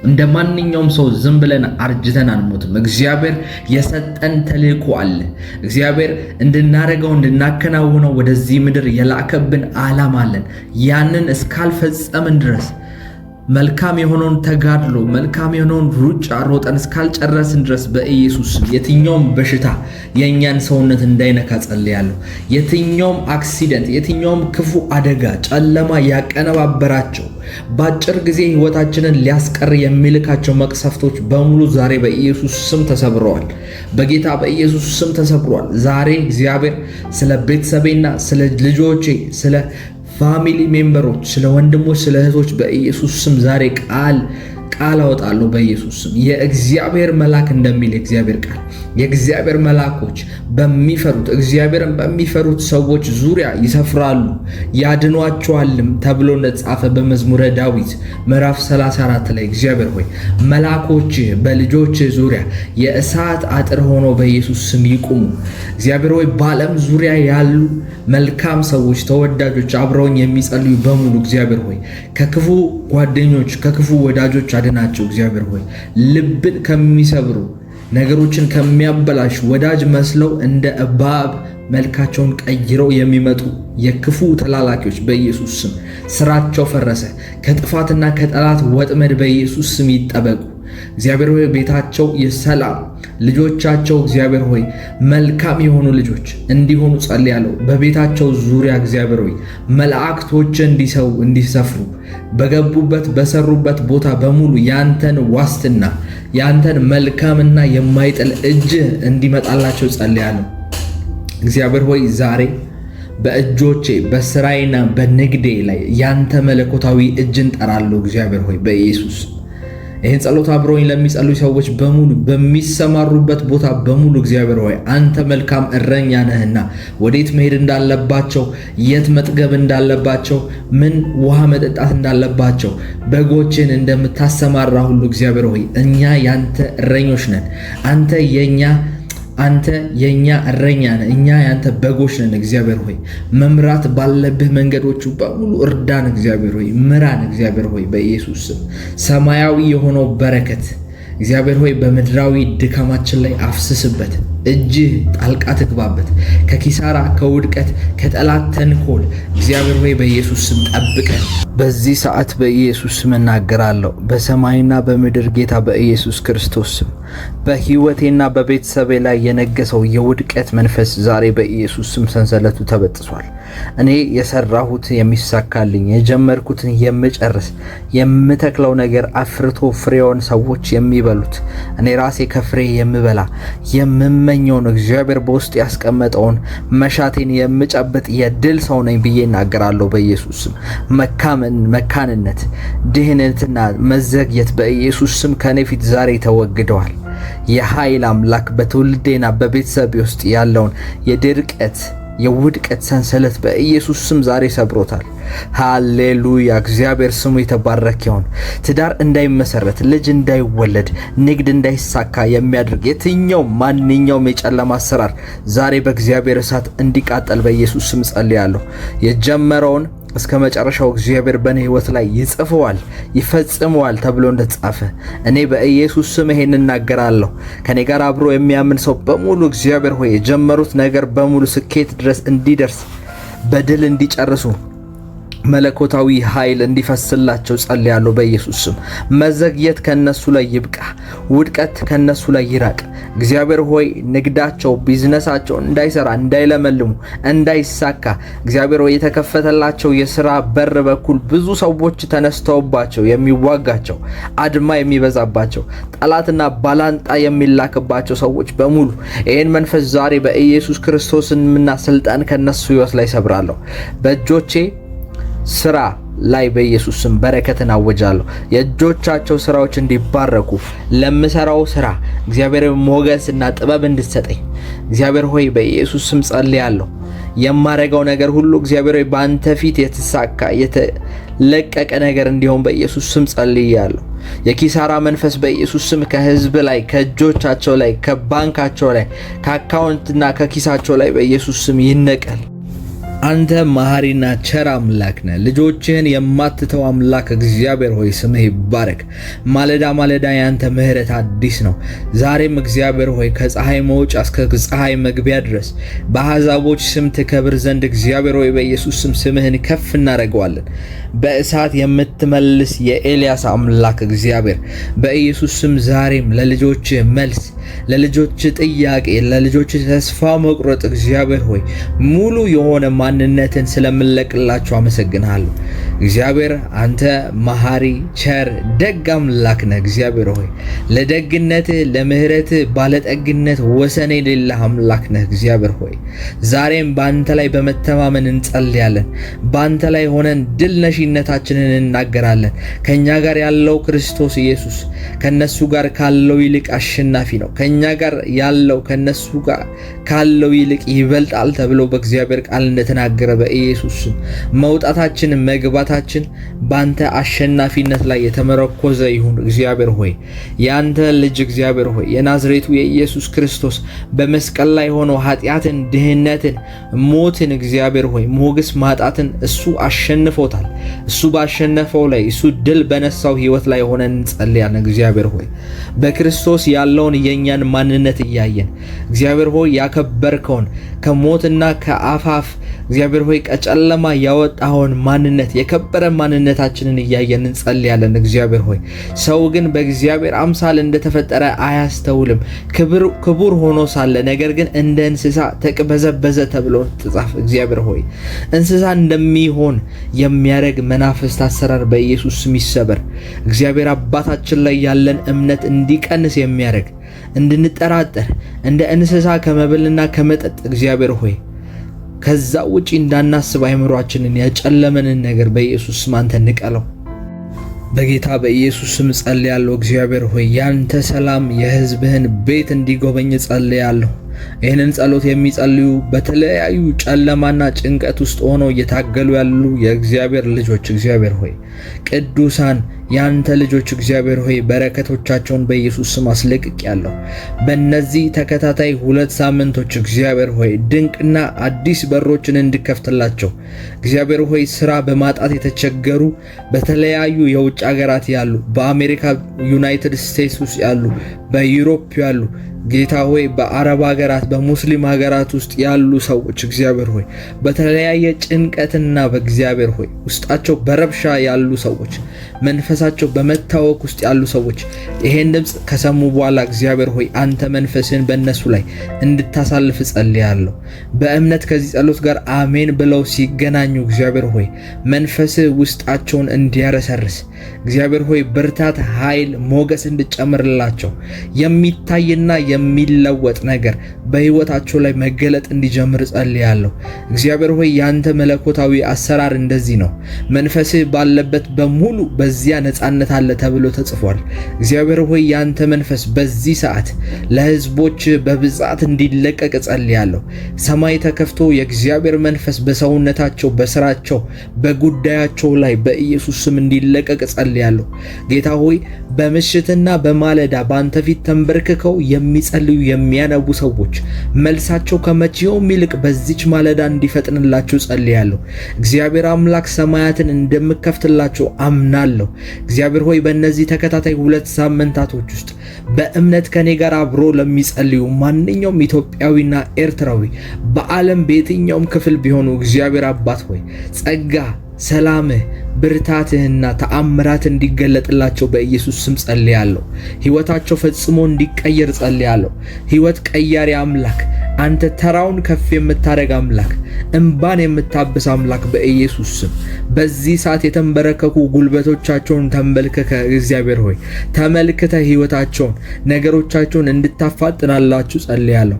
እንደ ማንኛውም ሰው ዝም ብለን አርጅተን አንሞትም። እግዚአብሔር የሰጠን ተልእኮ አለ። እግዚአብሔር እንድናደርገው እንድናከናውነው ወደዚህ ምድር የላከብን ዓላማ አለን። ያንን እስካልፈጸምን ድረስ መልካም የሆነውን ተጋድሎ መልካም የሆነውን ሩጫ ሮጠን እስካልጨረስን ድረስ በኢየሱስ የትኛውም በሽታ የእኛን ሰውነት እንዳይነካ ጸልያለሁ። የትኛውም አክሲደንት፣ የትኛውም ክፉ አደጋ፣ ጨለማ ያቀነባበራቸው በአጭር ጊዜ ሕይወታችንን ሊያስቀር የሚልካቸው መቅሰፍቶች በሙሉ ዛሬ በኢየሱስ ስም ተሰብረዋል። በጌታ በኢየሱስ ስም ተሰብረዋል። ዛሬ እግዚአብሔር ስለ ቤተሰቤና ስለ ልጆቼ ስለ ፋሚሊ ሜምበሮች፣ ስለ ወንድሞች፣ ስለ እህቶች በኢየሱስ ስም ዛሬ ቃል አወጣለሁ በኢየሱስ ስም። የእግዚአብሔር መልአክ እንደሚል የእግዚአብሔር ቃል የእግዚአብሔር መልአኮች በሚፈሩት እግዚአብሔርን በሚፈሩት ሰዎች ዙሪያ ይሰፍራሉ ያድኗቸዋልም ተብሎ እንደተጻፈ በመዝሙረ ዳዊት ምዕራፍ 34 ላይ እግዚአብሔር ሆይ መልአኮች በልጆች ዙሪያ የእሳት አጥር ሆኖ በኢየሱስ ስም ይቁሙ። እግዚአብሔር ሆይ በዓለም ዙሪያ ያሉ መልካም ሰዎች፣ ተወዳጆች፣ አብረውኝ የሚጸልዩ በሙሉ እግዚአብሔር ሆይ ከክፉ ጓደኞች፣ ከክፉ ወዳጆች አድናቸው። እግዚአብሔር ሆይ ልብን ከሚሰብሩ ነገሮችን ከሚያበላሽ ወዳጅ መስለው እንደ እባብ መልካቸውን ቀይረው የሚመጡ የክፉ ተላላኪዎች በኢየሱስ ስም ስራቸው ፈረሰ። ከጥፋትና ከጠላት ወጥመድ በኢየሱስ ስም ይጠበቁ። እግዚአብሔር ሆይ ቤታቸው የሰላም ልጆቻቸው እግዚአብሔር ሆይ መልካም የሆኑ ልጆች እንዲሆኑ ጸልያለሁ። በቤታቸው ዙሪያ እግዚአብሔር ሆይ መላእክቶች እንዲሰፍሩ በገቡበት በሰሩበት ቦታ በሙሉ ያንተን ዋስትና ያንተን መልካምና የማይጥል እጅ እንዲመጣላቸው ጸልያለሁ። እግዚአብሔር ሆይ ዛሬ በእጆቼ በስራዬና በንግዴ ላይ ያንተ መለኮታዊ እጅን ጠራለሁ። እግዚአብሔር ሆይ በኢየሱስ ይህን ጸሎት አብረውኝ ለሚጸልዩ ሰዎች በሙሉ በሚሰማሩበት ቦታ በሙሉ እግዚአብሔር ሆይ አንተ መልካም እረኛ ነህና ወዴት መሄድ እንዳለባቸው፣ የት መጥገብ እንዳለባቸው፣ ምን ውሃ መጠጣት እንዳለባቸው በጎችን እንደምታሰማራ ሁሉ እግዚአብሔር ሆይ እኛ ያንተ እረኞች ነን። አንተ የኛ እረኛ ነህ፣ እኛ ያንተ በጎች ነን። እግዚአብሔር ሆይ መምራት ባለብህ መንገዶቹ በሙሉ እርዳን። እግዚአብሔር ሆይ ምራን። እግዚአብሔር ሆይ በኢየሱስ ስም ሰማያዊ የሆነው በረከት እግዚአብሔር ሆይ በምድራዊ ድካማችን ላይ አፍስስበት። እጅህ ጣልቃ ትግባበት። ከኪሳራ ከውድቀት ከጠላት ተንኮል እግዚአብሔር ሆይ በኢየሱስ ስም ጠብቀን። በዚህ ሰዓት በኢየሱስ ስም እናገራለሁ። በሰማይና በምድር ጌታ በኢየሱስ ክርስቶስ ስም በሕይወቴና በቤተሰቤ ላይ የነገሰው የውድቀት መንፈስ ዛሬ በኢየሱስ ስም ሰንሰለቱ ተበጥሷል። እኔ የሰራሁት የሚሳካልኝ፣ የጀመርኩትን የምጨርስ፣ የምተክለው ነገር አፍርቶ ፍሬውን ሰዎች የሚበሉት፣ እኔ ራሴ ከፍሬ የምበላ የምመኘውን እግዚአብሔር በውስጥ ያስቀመጠውን መሻቴን የምጨብጥ የድል ሰው ነኝ ብዬ እናገራለሁ በኢየሱስ ስም። መካንነት፣ ድህነትና መዘግየት በኢየሱስ ስም ከኔ ፊት ዛሬ ተወግደዋል። የኃይል አምላክ በትውልዴና በቤተሰቤ ውስጥ ያለውን የድርቀት የውድቀት ሰንሰለት በኢየሱስ ስም ዛሬ ሰብሮታል። ሃሌሉያ! እግዚአብሔር ስሙ የተባረከ ይሁን። ትዳር እንዳይመሰረት፣ ልጅ እንዳይወለድ፣ ንግድ እንዳይሳካ የሚያደርግ ማንኛውም የጨለማ አሰራር ዛሬ በእግዚአብሔር እሳት እንዲቃጠል በኢየሱስ ስም ጸልያለሁ። የጀመረውን እስከ መጨረሻው እግዚአብሔር በእኔ ሕይወት ላይ ይጽፈዋል፣ ይፈጽመዋል ተብሎ እንደተጻፈ እኔ በኢየሱስ ስም ይሄን እናገራለሁ። ከኔ ጋር አብሮ የሚያምን ሰው በሙሉ እግዚአብሔር ሆይ የጀመሩት ነገር በሙሉ ስኬት ድረስ እንዲደርስ በድል እንዲጨርሱ መለኮታዊ ኃይል እንዲፈስላቸው ጸልያለሁ በኢየሱስ ስም። መዘግየት ከነሱ ላይ ይብቃ፣ ውድቀት ከነሱ ላይ ይራቅ። እግዚአብሔር ሆይ ንግዳቸው፣ ቢዝነሳቸው እንዳይሰራ፣ እንዳይለመልሙ፣ እንዳይሳካ እግዚአብሔር ሆይ የተከፈተላቸው የሥራ በር በኩል ብዙ ሰዎች ተነስተውባቸው የሚዋጋቸው፣ አድማ የሚበዛባቸው፣ ጠላትና ባላንጣ የሚላክባቸው ሰዎች በሙሉ ይህን መንፈስ ዛሬ በኢየሱስ ክርስቶስና ስልጣን ከነሱ ሕይወት ላይ ሰብራለሁ። በእጆቼ ስራ ላይ በኢየሱስ ስም በረከትን አወጃለሁ። የእጆቻቸው ስራዎች እንዲባረኩ፣ ለምሰራው ስራ እግዚአብሔር ሞገስና ጥበብ እንድትሰጠኝ እግዚአብሔር ሆይ በኢየሱስ ስም ጸልያለሁ። የማረጋው ነገር ሁሉ እግዚአብሔር ሆይ በአንተ ፊት የተሳካ የተለቀቀ ነገር እንዲሆን በኢየሱስ ስም ጸልያለሁ። የኪሳራ መንፈስ በኢየሱስ ስም ከህዝብ ላይ፣ ከእጆቻቸው ላይ፣ ከባንካቸው ላይ፣ ከአካውንትና ከኪሳቸው ላይ በኢየሱስ ስም ይነቀል። አንተ መሐሪና ቸር አምላክ ነህ። ልጆችህን የማትተው አምላክ እግዚአብሔር ሆይ ስምህ ይባረክ። ማለዳ ማለዳ ያንተ ምሕረት አዲስ ነው። ዛሬም እግዚአብሔር ሆይ ከፀሐይ መውጫ እስከ ፀሐይ መግቢያ ድረስ በአሕዛቦች ስም ትከብር ዘንድ እግዚአብሔር ሆይ በኢየሱስ ስም ስምህን ከፍ እናደርገዋለን። በእሳት የምትመልስ የኤልያስ አምላክ እግዚአብሔር በኢየሱስ ስም ዛሬም ለልጆች መልስ፣ ለልጆች ጥያቄ፣ ለልጆች ተስፋ መቁረጥ እግዚአብሔር ሆይ ሙሉ የሆነ ማንነትን ስለምለቅላቸው አመሰግናለሁ። እግዚአብሔር አንተ መሐሪ፣ ቸር፣ ደግ አምላክ ነህ። እግዚአብሔር ሆይ ለደግነትህ ለምህረትህ ባለጠግነት ወሰን የሌለህ አምላክ ነህ። እግዚአብሔር ሆይ ዛሬም በአንተ ላይ በመተማመን እንጸልያለን። በአንተ ላይ ሆነን ድል ነሽነታችንን እናገራለን። ከኛ ጋር ያለው ክርስቶስ ኢየሱስ ከነሱ ጋር ካለው ይልቅ አሸናፊ ነው። ከኛ ጋር ያለው ከነሱ ጋር ካለው ይልቅ ይበልጣል ተብሎ በእግዚአብሔር ቃል እንደተናገረ በኢየሱስ ስም መውጣታችን መግባታችን ባንተ አሸናፊነት ላይ የተመረኮዘ ይሁን። እግዚአብሔር ሆይ ያንተ ልጅ እግዚአብሔር ሆይ የናዝሬቱ የኢየሱስ ክርስቶስ በመስቀል ላይ ሆኖ ኃጢአትን፣ ድህነትን፣ ሞትን እግዚአብሔር ሆይ ሞገስ ማጣትን እሱ አሸንፎታል። እሱ ባሸነፈው ላይ እሱ ድል በነሳው ህይወት ላይ ሆነን እንጸልያለን። እግዚአብሔር ሆይ በክርስቶስ ያለውን የኛን ማንነት እያየን እግዚአብሔር ሆይ ያከበርከውን ከሞትና ከአፋፍ እግዚአብሔር ሆይ ከጨለማ ያወጣውን ማንነት የከበረ ማንነታችንን እያየን እንጸልያለን። እግዚአብሔር ሆይ ሰው ግን በእግዚአብሔር አምሳል እንደተፈጠረ አያስተውልም። ክቡር ሆኖ ሳለ ነገር ግን እንደ እንስሳ ተቅበዘበዘ ተብሎ ተጻፈ። እግዚአብሔር ሆይ እንስሳ እንደሚሆን የሚያደርግ መናፍስት አሰራር በኢየሱስ ስም ይሰበር። እግዚአብሔር አባታችን ላይ ያለን እምነት እንዲቀንስ የሚያደርግ እንድንጠራጠር እንደ እንስሳ ከመብልና ከመጠጥ እግዚአብሔር ሆይ ከዛ ውጪ እንዳናስብ አይምሮአችንን ያጨለመንን ነገር በኢየሱስ ስም አንተ ንቀለው። በጌታ በኢየሱስ ስም ጸልያለሁ። እግዚአብሔር ሆይ ያንተ ሰላም የሕዝብህን ቤት እንዲጎበኝ ጸልያለሁ። ይህንን ጸሎት የሚጸልዩ በተለያዩ ጨለማና ጭንቀት ውስጥ ሆነው እየታገሉ ያሉ የእግዚአብሔር ልጆች እግዚአብሔር ሆይ ቅዱሳን ያንተ ልጆች እግዚአብሔር ሆይ በረከቶቻቸውን በኢየሱስ ስም አስለቅቄያለሁ። በእነዚህ ተከታታይ 2 ሳምንቶች እግዚአብሔር ሆይ ድንቅና አዲስ በሮችን እንድከፍትላቸው እግዚአብሔር ሆይ ስራ በማጣት የተቸገሩ በተለያዩ የውጭ ሀገራት ያሉ በአሜሪካ ዩናይትድ ስቴትስ ውስጥ ያሉ በዩሮፕ ያሉ ጌታ ሆይ በአረብ ሀገራት በሙስሊም ሀገራት ውስጥ ያሉ ሰዎች እግዚአብሔር ሆይ በተለያየ ጭንቀትና በእግዚአብሔር ሆይ ውስጣቸው በረብሻ ያሉ ሰዎች መንፈሳቸው በመታወክ ውስጥ ያሉ ሰዎች ይሄን ድምጽ ከሰሙ በኋላ እግዚአብሔር ሆይ አንተ መንፈስን በእነሱ ላይ እንድታሳልፍ ጸልያለሁ። በእምነት ከዚህ ጸሎት ጋር አሜን ብለው ሲገናኙ እግዚአብሔር ሆይ መንፈስ ውስጣቸውን እንዲያረሰርስ እግዚአብሔር ሆይ ብርታት፣ ኃይል፣ ሞገስ እንድጨምርላቸው የሚታይና የሚለወጥ ነገር በህይወታቸው ላይ መገለጥ እንዲጀምር ጸልያለሁ። እግዚአብሔር ሆይ ያንተ መለኮታዊ አሰራር እንደዚህ ነው። መንፈስህ ባለበት በሙሉ በዚያ ነፃነት አለ ተብሎ ተጽፏል። እግዚአብሔር ሆይ ያንተ መንፈስ በዚህ ሰዓት ለህዝቦች በብዛት እንዲለቀቅ ጸልያለሁ። ሰማይ ተከፍቶ የእግዚአብሔር መንፈስ በሰውነታቸው፣ በስራቸው፣ በጉዳያቸው ላይ በኢየሱስ ስም እንዲለቀቅ ጸልያለሁ። ጌታ ሆይ በምሽትና በማለዳ በአንተ ፊት ተንበርክከው የሚጸልዩ የሚያነቡ ሰዎች መልሳቸው ከመቼውም ይልቅ በዚች ማለዳ እንዲፈጥንላቸው ጸልያለሁ። እግዚአብሔር አምላክ ሰማያትን እንደምከፍትላቸው አምናለሁ። እግዚአብሔር ሆይ በእነዚህ ተከታታይ 2 ሳምንታቶች ውስጥ በእምነት ከኔ ጋር አብሮ ለሚጸልዩ ማንኛውም ኢትዮጵያዊና ኤርትራዊ በዓለም በየትኛውም ክፍል ቢሆኑ እግዚአብሔር አባት ሆይ ጸጋ፣ ሰላምህ፣ ብርታትህና ተአምራት እንዲገለጥላቸው በኢየሱስ ስም ጸልያለሁ። ህይወታቸው ፈጽሞ እንዲቀየር ጸልያለሁ። ህይወት ቀያሪ አምላክ አንተ ተራውን ከፍ የምታረግ አምላክ እንባን የምታብስ አምላክ በኢየሱስ ስም በዚህ ሰዓት የተንበረከኩ ጉልበቶቻቸውን ተንበልከከ እግዚአብሔር ሆይ ተመልክተ ህይወታቸውን ነገሮቻቸውን እንድታፋጥናላችሁ ጸልያለሁ።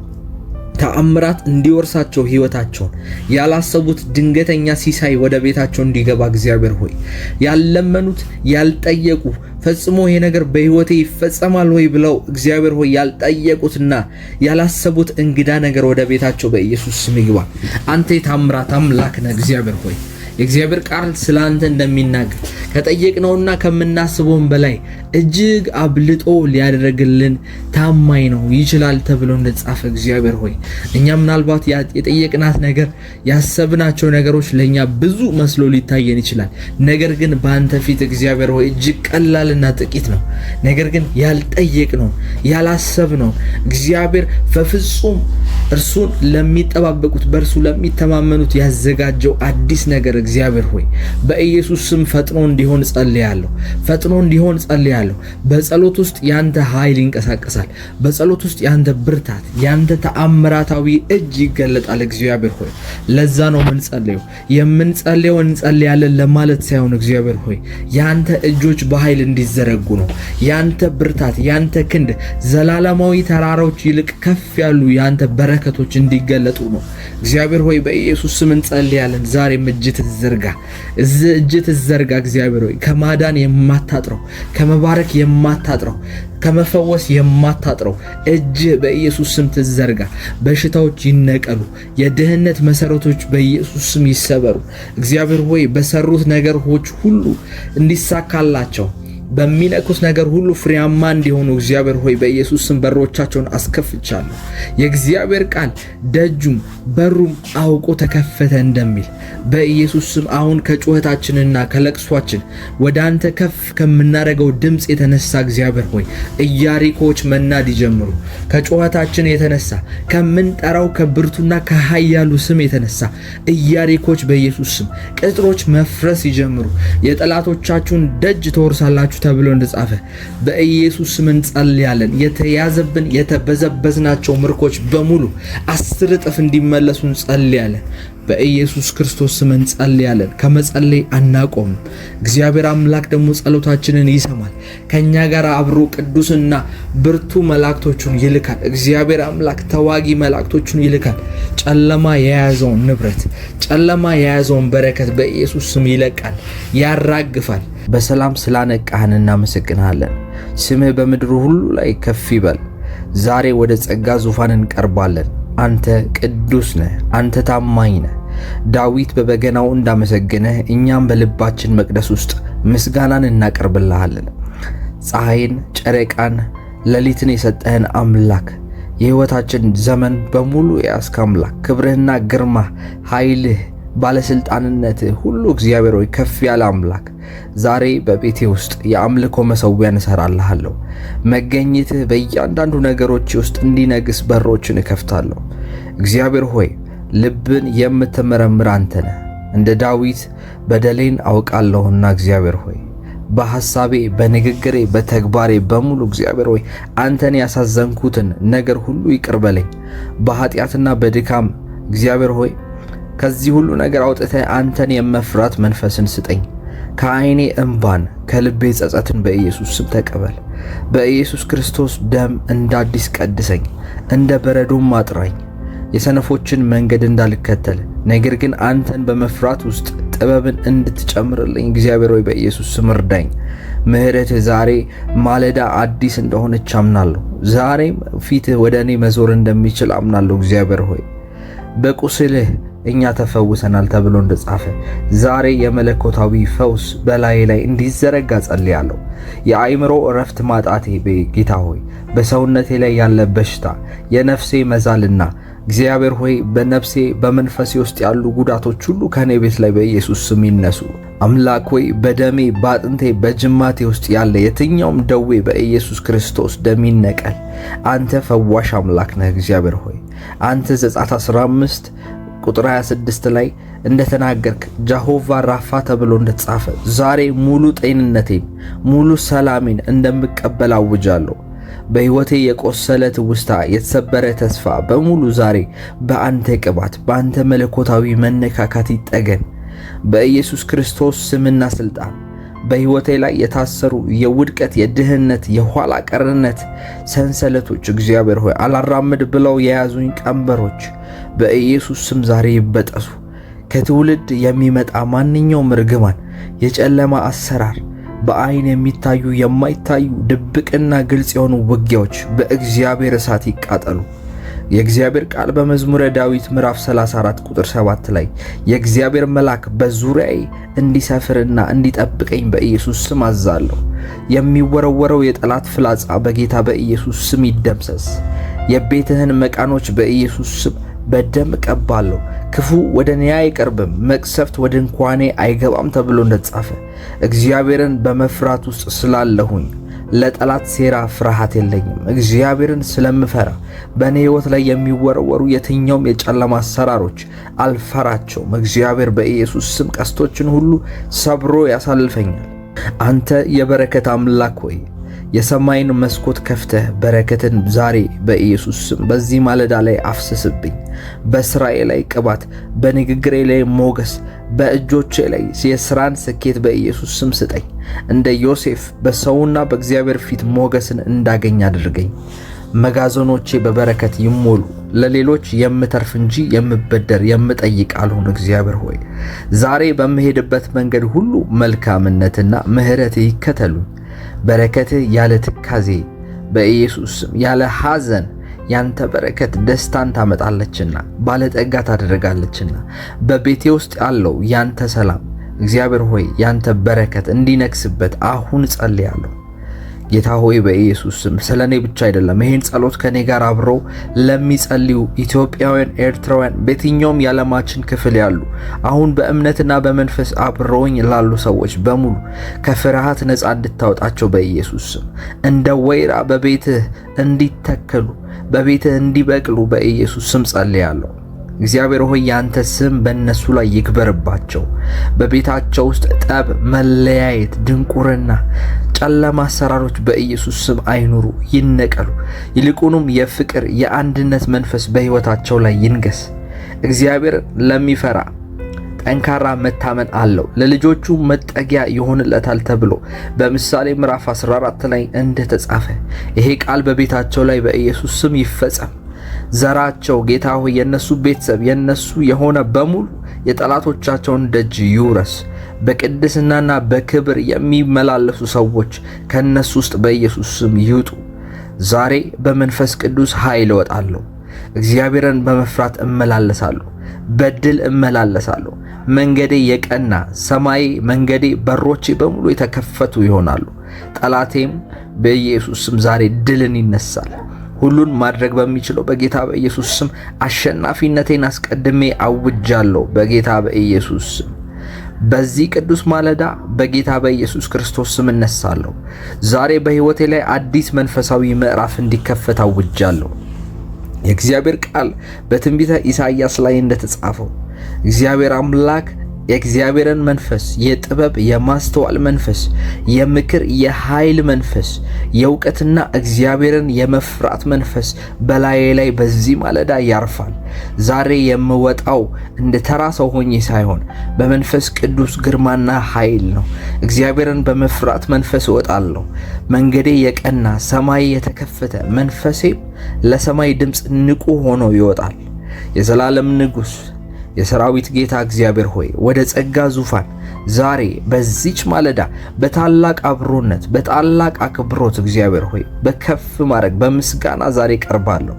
ተአምራት እንዲወርሳቸው ህይወታቸውን ያላሰቡት ድንገተኛ ሲሳይ ወደ ቤታቸው እንዲገባ እግዚአብሔር ሆይ ያልለመኑት ያልጠየቁ ፈጽሞ ይሄ ነገር በህይወቴ ይፈጸማል ወይ ብለው እግዚአብሔር ሆይ ያልጠየቁትና ያላሰቡት እንግዳ ነገር ወደ ቤታቸው በኢየሱስ ስም ይግባ። አንተ የታምራት አምላክ ነህ እግዚአብሔር ሆይ የእግዚአብሔር ቃል ስላንተ እንደሚናገር ከጠየቅነውና ከምናስበውም በላይ እጅግ አብልጦ ሊያደርግልን ታማኝ ነው ይችላል ተብሎ እንደተጻፈ እግዚአብሔር ሆይ እኛ ምናልባት የጠየቅናት ነገር ያሰብናቸው ነገሮች ለኛ ብዙ መስሎ ሊታየን ይችላል። ነገር ግን በአንተ ፊት እግዚአብሔር ሆይ እጅግ ቀላልና ጥቂት ነው። ነገር ግን ያልጠየቅነው ያላሰብነው እግዚአብሔር በፍጹም እርሱን ለሚጠባበቁት በእርሱ ለሚተማመኑት ያዘጋጀው አዲስ ነገር እግዚአብሔር ሆይ በኢየሱስ ስም ፈጥኖ እንዲሆን ጸልያለሁ። ፈጥኖ እንዲሆን ጸልያለሁ። በጸሎት ውስጥ ያንተ ኃይል ይንቀሳቀሳል። በጸሎት ውስጥ ያንተ ብርታት፣ ያንተ ተአምራታዊ እጅ ይገለጣል። እግዚአብሔር ሆይ ለዛ ነው የምንጸልየው እንጸልያለን ለማለት ሳይሆን እግዚአብሔር ሆይ ያንተ እጆች በኃይል እንዲዘረጉ ነው። ያንተ ብርታት፣ ያንተ ክንድ ዘላለማዊ ተራራዎች ይልቅ ከፍ ያሉ ያንተ በረከቶች እንዲገለጡ ነው። እግዚአብሔር ሆይ በኢየሱስ ስም እንጸልያለን። ዛሬም እጅ ትዘርጋ እግዚአብሔር ሆይ ከማዳን የማታጥረው፣ ከመባረክ የማታጥረው፣ ከመፈወስ የማታጥረው እጅ በኢየሱስ ስም ትዘርጋ። በሽታዎች ይነቀሉ። የድህነት መሰረቶች በኢየሱስ ስም ይሰበሩ። እግዚአብሔር ሆይ በሰሩት ነገሮች ሁሉ እንዲሳካላቸው፣ በሚነኩት ነገር ሁሉ ፍሬያማ እንዲሆኑ እግዚአብሔር ሆይ በኢየሱስ ስም በሮቻቸውን አስከፍቻለሁ። የእግዚአብሔር ቃል ደጁም በሩም አውቆ ተከፈተ እንደሚል በኢየሱስ ስም አሁን ከጩኸታችንና ከለቅሷችን ወደ አንተ ከፍ ከምናደርገው ድምፅ የተነሳ እግዚአብሔር ሆይ ኢያሪኮዎች መናድ ይጀምሩ። ከጩኸታችን የተነሳ ከምንጠራው ከብርቱና ከኃያሉ ስም የተነሳ ኢያሪኮዎች በኢየሱስ ስም ቅጥሮች መፍረስ ይጀምሩ። የጠላቶቻችሁን ደጅ ትወርሳላችሁ ተብሎ እንደጻፈ በኢየሱስ ስም እንጸልያለን። የተያዘብን የተበዘበዝናቸው ምርኮች በሙሉ 10 እጥፍ እንዲመለሱ እንጸልያለን። በኢየሱስ ክርስቶስ ስም እንጸልያለን። ከመጸለይ አናቆም። እግዚአብሔር አምላክ ደግሞ ጸሎታችንን ይሰማል። ከኛ ጋር አብሮ ቅዱስና ብርቱ መላእክቶቹን ይልካል። እግዚአብሔር አምላክ ተዋጊ መላእክቶቹን ይልካል። ጨለማ የያዘውን ንብረት፣ ጨለማ የያዘውን በረከት በኢየሱስ ስም ይለቃል፣ ያራግፋል። በሰላም ስላነቃህን እናመሰግናለን። ስምህ በምድሩ ሁሉ ላይ ከፍ ይበል። ዛሬ ወደ ጸጋ ዙፋን እንቀርባለን። አንተ ቅዱስ ነህ፣ አንተ ታማኝ ነህ። ዳዊት በበገናው እንዳመሰገነህ እኛም በልባችን መቅደስ ውስጥ ምስጋናን እናቀርብልሃለን። ፀሐይን፣ ጨረቃን፣ ሌሊትን የሰጠህን አምላክ፣ የሕይወታችን ዘመን በሙሉ የያዝክ አምላክ፣ ክብርህና ግርማህ፣ ኃይልህ፣ ባለስልጣንነትህ ሁሉ እግዚአብሔር ሆይ ከፍ ያለ አምላክ፣ ዛሬ በቤቴ ውስጥ የአምልኮ መሠዊያን እሰራልሃለሁ። መገኘትህ በእያንዳንዱ ነገሮች ውስጥ እንዲነግስ በሮችን እከፍታለሁ። እግዚአብሔር ሆይ ልብን የምትመረምር አንተ ነህ። እንደ ዳዊት በደሌን አውቃለሁና እግዚአብሔር ሆይ በሐሳቤ፣ በንግግሬ፣ በተግባሬ በሙሉ እግዚአብሔር ሆይ አንተን ያሳዘንኩትን ነገር ሁሉ ይቅር በለኝ። በኃጢአትና በድካም እግዚአብሔር ሆይ ከዚህ ሁሉ ነገር አውጥተህ አንተን የመፍራት መንፈስን ስጠኝ። ከዓይኔ እንባን ከልቤ ጸጸትን በኢየሱስ ስም ተቀበል። በኢየሱስ ክርስቶስ ደም እንደ አዲስ ቀድሰኝ፣ እንደ በረዶም አጥራኝ። የሰነፎችን መንገድ እንዳልከተል ነገር ግን አንተን በመፍራት ውስጥ ጥበብን እንድትጨምርልኝ እግዚአብሔር ሆይ በኢየሱስ ስም እርዳኝ። ምሕረትህ ዛሬ ማለዳ አዲስ እንደሆነች አምናለሁ። ዛሬም ፊትህ ወደ እኔ መዞር እንደሚችል አምናለሁ። እግዚአብሔር ሆይ በቁስልህ እኛ ተፈውሰናል ተብሎ እንደጻፈ ዛሬ የመለኮታዊ ፈውስ በላይ ላይ እንዲዘረጋ ጸልያለሁ። የአእምሮ እረፍት ማጣቴ ጌታ ሆይ በሰውነቴ ላይ ያለ በሽታ፣ የነፍሴ መዛልና እግዚአብሔር ሆይ በነፍሴ በመንፈሴ ውስጥ ያሉ ጉዳቶች ሁሉ ከኔ ቤት ላይ በኢየሱስ ስም ይነሱ። አምላክ ሆይ በደሜ በአጥንቴ በጅማቴ ውስጥ ያለ የትኛውም ደዌ በኢየሱስ ክርስቶስ ደም ይነቀል። አንተ ፈዋሽ አምላክ ነህ። እግዚአብሔር ሆይ አንተ ዘጸአት 15 ቁጥር 26 ላይ እንደተናገርክ ጃሆቫ ራፋ ተብሎ እንደተጻፈ ዛሬ ሙሉ ጤንነቴን ሙሉ ሰላሜን እንደምቀበል አውጃለሁ። በሕይወቴ የቆሰለ ትውስታ፣ የተሰበረ ተስፋ በሙሉ ዛሬ በአንተ ቅባት፣ በአንተ መለኮታዊ መነካካት ይጠገን በኢየሱስ ክርስቶስ ስምና ሥልጣን። በሕይወቴ ላይ የታሰሩ የውድቀት፣ የድህነት፣ የኋላ ቀርነት ሰንሰለቶች እግዚአብሔር ሆይ አላራምድ ብለው የያዙኝ ቀንበሮች በኢየሱስ ስም ዛሬ ይበጠሱ። ከትውልድ የሚመጣ ማንኛውም ርግማን፣ የጨለማ አሰራር፣ በአይን የሚታዩ የማይታዩ ድብቅና ግልጽ የሆኑ ውጊያዎች በእግዚአብሔር እሳት ይቃጠሉ። የእግዚአብሔር ቃል በመዝሙረ ዳዊት ምዕራፍ 34 ቁጥር 7 ላይ የእግዚአብሔር መልአክ በዙሪያዬ እንዲሰፍርና እንዲጠብቀኝ በኢየሱስ ስም አዛለሁ። የሚወረወረው የጠላት ፍላጻ በጌታ በኢየሱስ ስም ይደምሰስ። የቤትህን መቃኖች በኢየሱስ ስም በደም ቀባለሁ። ክፉ ወደ እኔ አይቀርብም፣ መቅሰፍት ወደ ድንኳኔ አይገባም ተብሎ እንደተጻፈ እግዚአብሔርን በመፍራት ውስጥ ስላለሁኝ ለጠላት ሴራ ፍርሃት የለኝም። እግዚአብሔርን ስለምፈራ በእኔ ሕይወት ላይ የሚወረወሩ የትኛውም የጨለማ አሰራሮች አልፈራቸውም። እግዚአብሔር በኢየሱስ ስም ቀስቶችን ሁሉ ሰብሮ ያሳልፈኛል። አንተ የበረከት አምላክ ሆይ የሰማይን መስኮት ከፍተህ በረከትን ዛሬ በኢየሱስ ስም በዚህ ማለዳ ላይ አፍስስብኝ። በስራዬ ላይ ቅባት፣ በንግግሬ ላይ ሞገስ፣ በእጆቼ ላይ የስራን ስኬት በኢየሱስ ስም ስጠኝ። እንደ ዮሴፍ በሰውና በእግዚአብሔር ፊት ሞገስን እንዳገኝ አድርገኝ። መጋዘኖቼ በበረከት ይሞሉ። ለሌሎች የምተርፍ እንጂ የምበደር የምጠይቅ አልሆን። እግዚአብሔር ሆይ ዛሬ በምሄድበት መንገድ ሁሉ መልካምነትና ምሕረት ይከተሉኝ። በረከትህ ያለ ትካዜ በኢየሱስ ስም ያለ ሐዘን ያንተ በረከት ደስታን ታመጣለችና ባለጠጋ ታደርጋለችና በቤቴ ውስጥ ያለው ያንተ ሰላም እግዚአብሔር ሆይ ያንተ በረከት እንዲነግስበት አሁን ጸልያለሁ። ጌታ ሆይ በኢየሱስ ስም ስለኔ ብቻ አይደለም፣ ይሄን ጸሎት ከኔ ጋር አብረው ለሚጸልዩ ኢትዮጵያውያን፣ ኤርትራውያን በየትኛውም የዓለማችን ክፍል ያሉ አሁን በእምነትና በመንፈስ አብረውኝ ላሉ ሰዎች በሙሉ ከፍርሃት ነፃ እንድታወጣቸው በኢየሱስ ስም እንደ ወይራ በቤትህ እንዲተከሉ በቤትህ እንዲበቅሉ በኢየሱስ ስም ጸልያለሁ። እግዚአብሔር ሆይ ያንተ ስም በእነሱ ላይ ይክበርባቸው። በቤታቸው ውስጥ ጠብ፣ መለያየት፣ ድንቁርና፣ ጨለማ አሰራሮች በኢየሱስ ስም አይኑሩ፣ ይነቀሉ። ይልቁንም የፍቅር የአንድነት መንፈስ በሕይወታቸው ላይ ይንገስ። እግዚአብሔር ለሚፈራ ጠንካራ መታመን አለው፣ ለልጆቹ መጠጊያ ይሆንለታል ተብሎ በምሳሌ ምዕራፍ 14 ላይ እንደተጻፈ ይሄ ቃል በቤታቸው ላይ በኢየሱስ ስም ይፈጸም። ዘራቸው ጌታ ሆይ የነሱ ቤተሰብ የነሱ የሆነ በሙሉ የጠላቶቻቸውን ደጅ ይውረስ። በቅድስናና በክብር የሚመላለሱ ሰዎች ከነሱ ውስጥ በኢየሱስ ስም ይውጡ። ዛሬ በመንፈስ ቅዱስ ኃይል እወጣለሁ። እግዚአብሔርን በመፍራት እመላለሳለሁ፣ በድል እመላለሳለሁ። መንገዴ የቀና ሰማይ መንገዴ በሮቼ በሙሉ የተከፈቱ ይሆናሉ። ጠላቴም በኢየሱስ ስም ዛሬ ድልን ይነሳል። ሁሉን ማድረግ በሚችለው በጌታ በኢየሱስ ስም አሸናፊነቴን አስቀድሜ አውጃለሁ። በጌታ በኢየሱስ ስም በዚህ ቅዱስ ማለዳ በጌታ በኢየሱስ ክርስቶስ ስም እነሳለሁ። ዛሬ በሕይወቴ ላይ አዲስ መንፈሳዊ ምዕራፍ እንዲከፈት አውጃለሁ። የእግዚአብሔር ቃል በትንቢተ ኢሳይያስ ላይ እንደተጻፈው እግዚአብሔር አምላክ የእግዚአብሔርን መንፈስ፣ የጥበብ የማስተዋል መንፈስ፣ የምክር የኃይል መንፈስ፣ የእውቀትና እግዚአብሔርን የመፍራት መንፈስ በላዬ ላይ በዚህ ማለዳ ያርፋል። ዛሬ የምወጣው እንደ ተራ ሰው ሆኜ ሳይሆን በመንፈስ ቅዱስ ግርማና ኃይል ነው። እግዚአብሔርን በመፍራት መንፈስ እወጣለሁ። መንገዴ የቀና ሰማይ የተከፈተ መንፈሴም ለሰማይ ድምፅ ንቁ ሆኖ ይወጣል። የዘላለም ንጉሥ የሰራዊት ጌታ እግዚአብሔር ሆይ ወደ ጸጋ ዙፋን ዛሬ በዚች ማለዳ በታላቅ አብሮነት በታላቅ አክብሮት እግዚአብሔር ሆይ በከፍ ማድረግ በምስጋና ዛሬ ቀርባለሁ።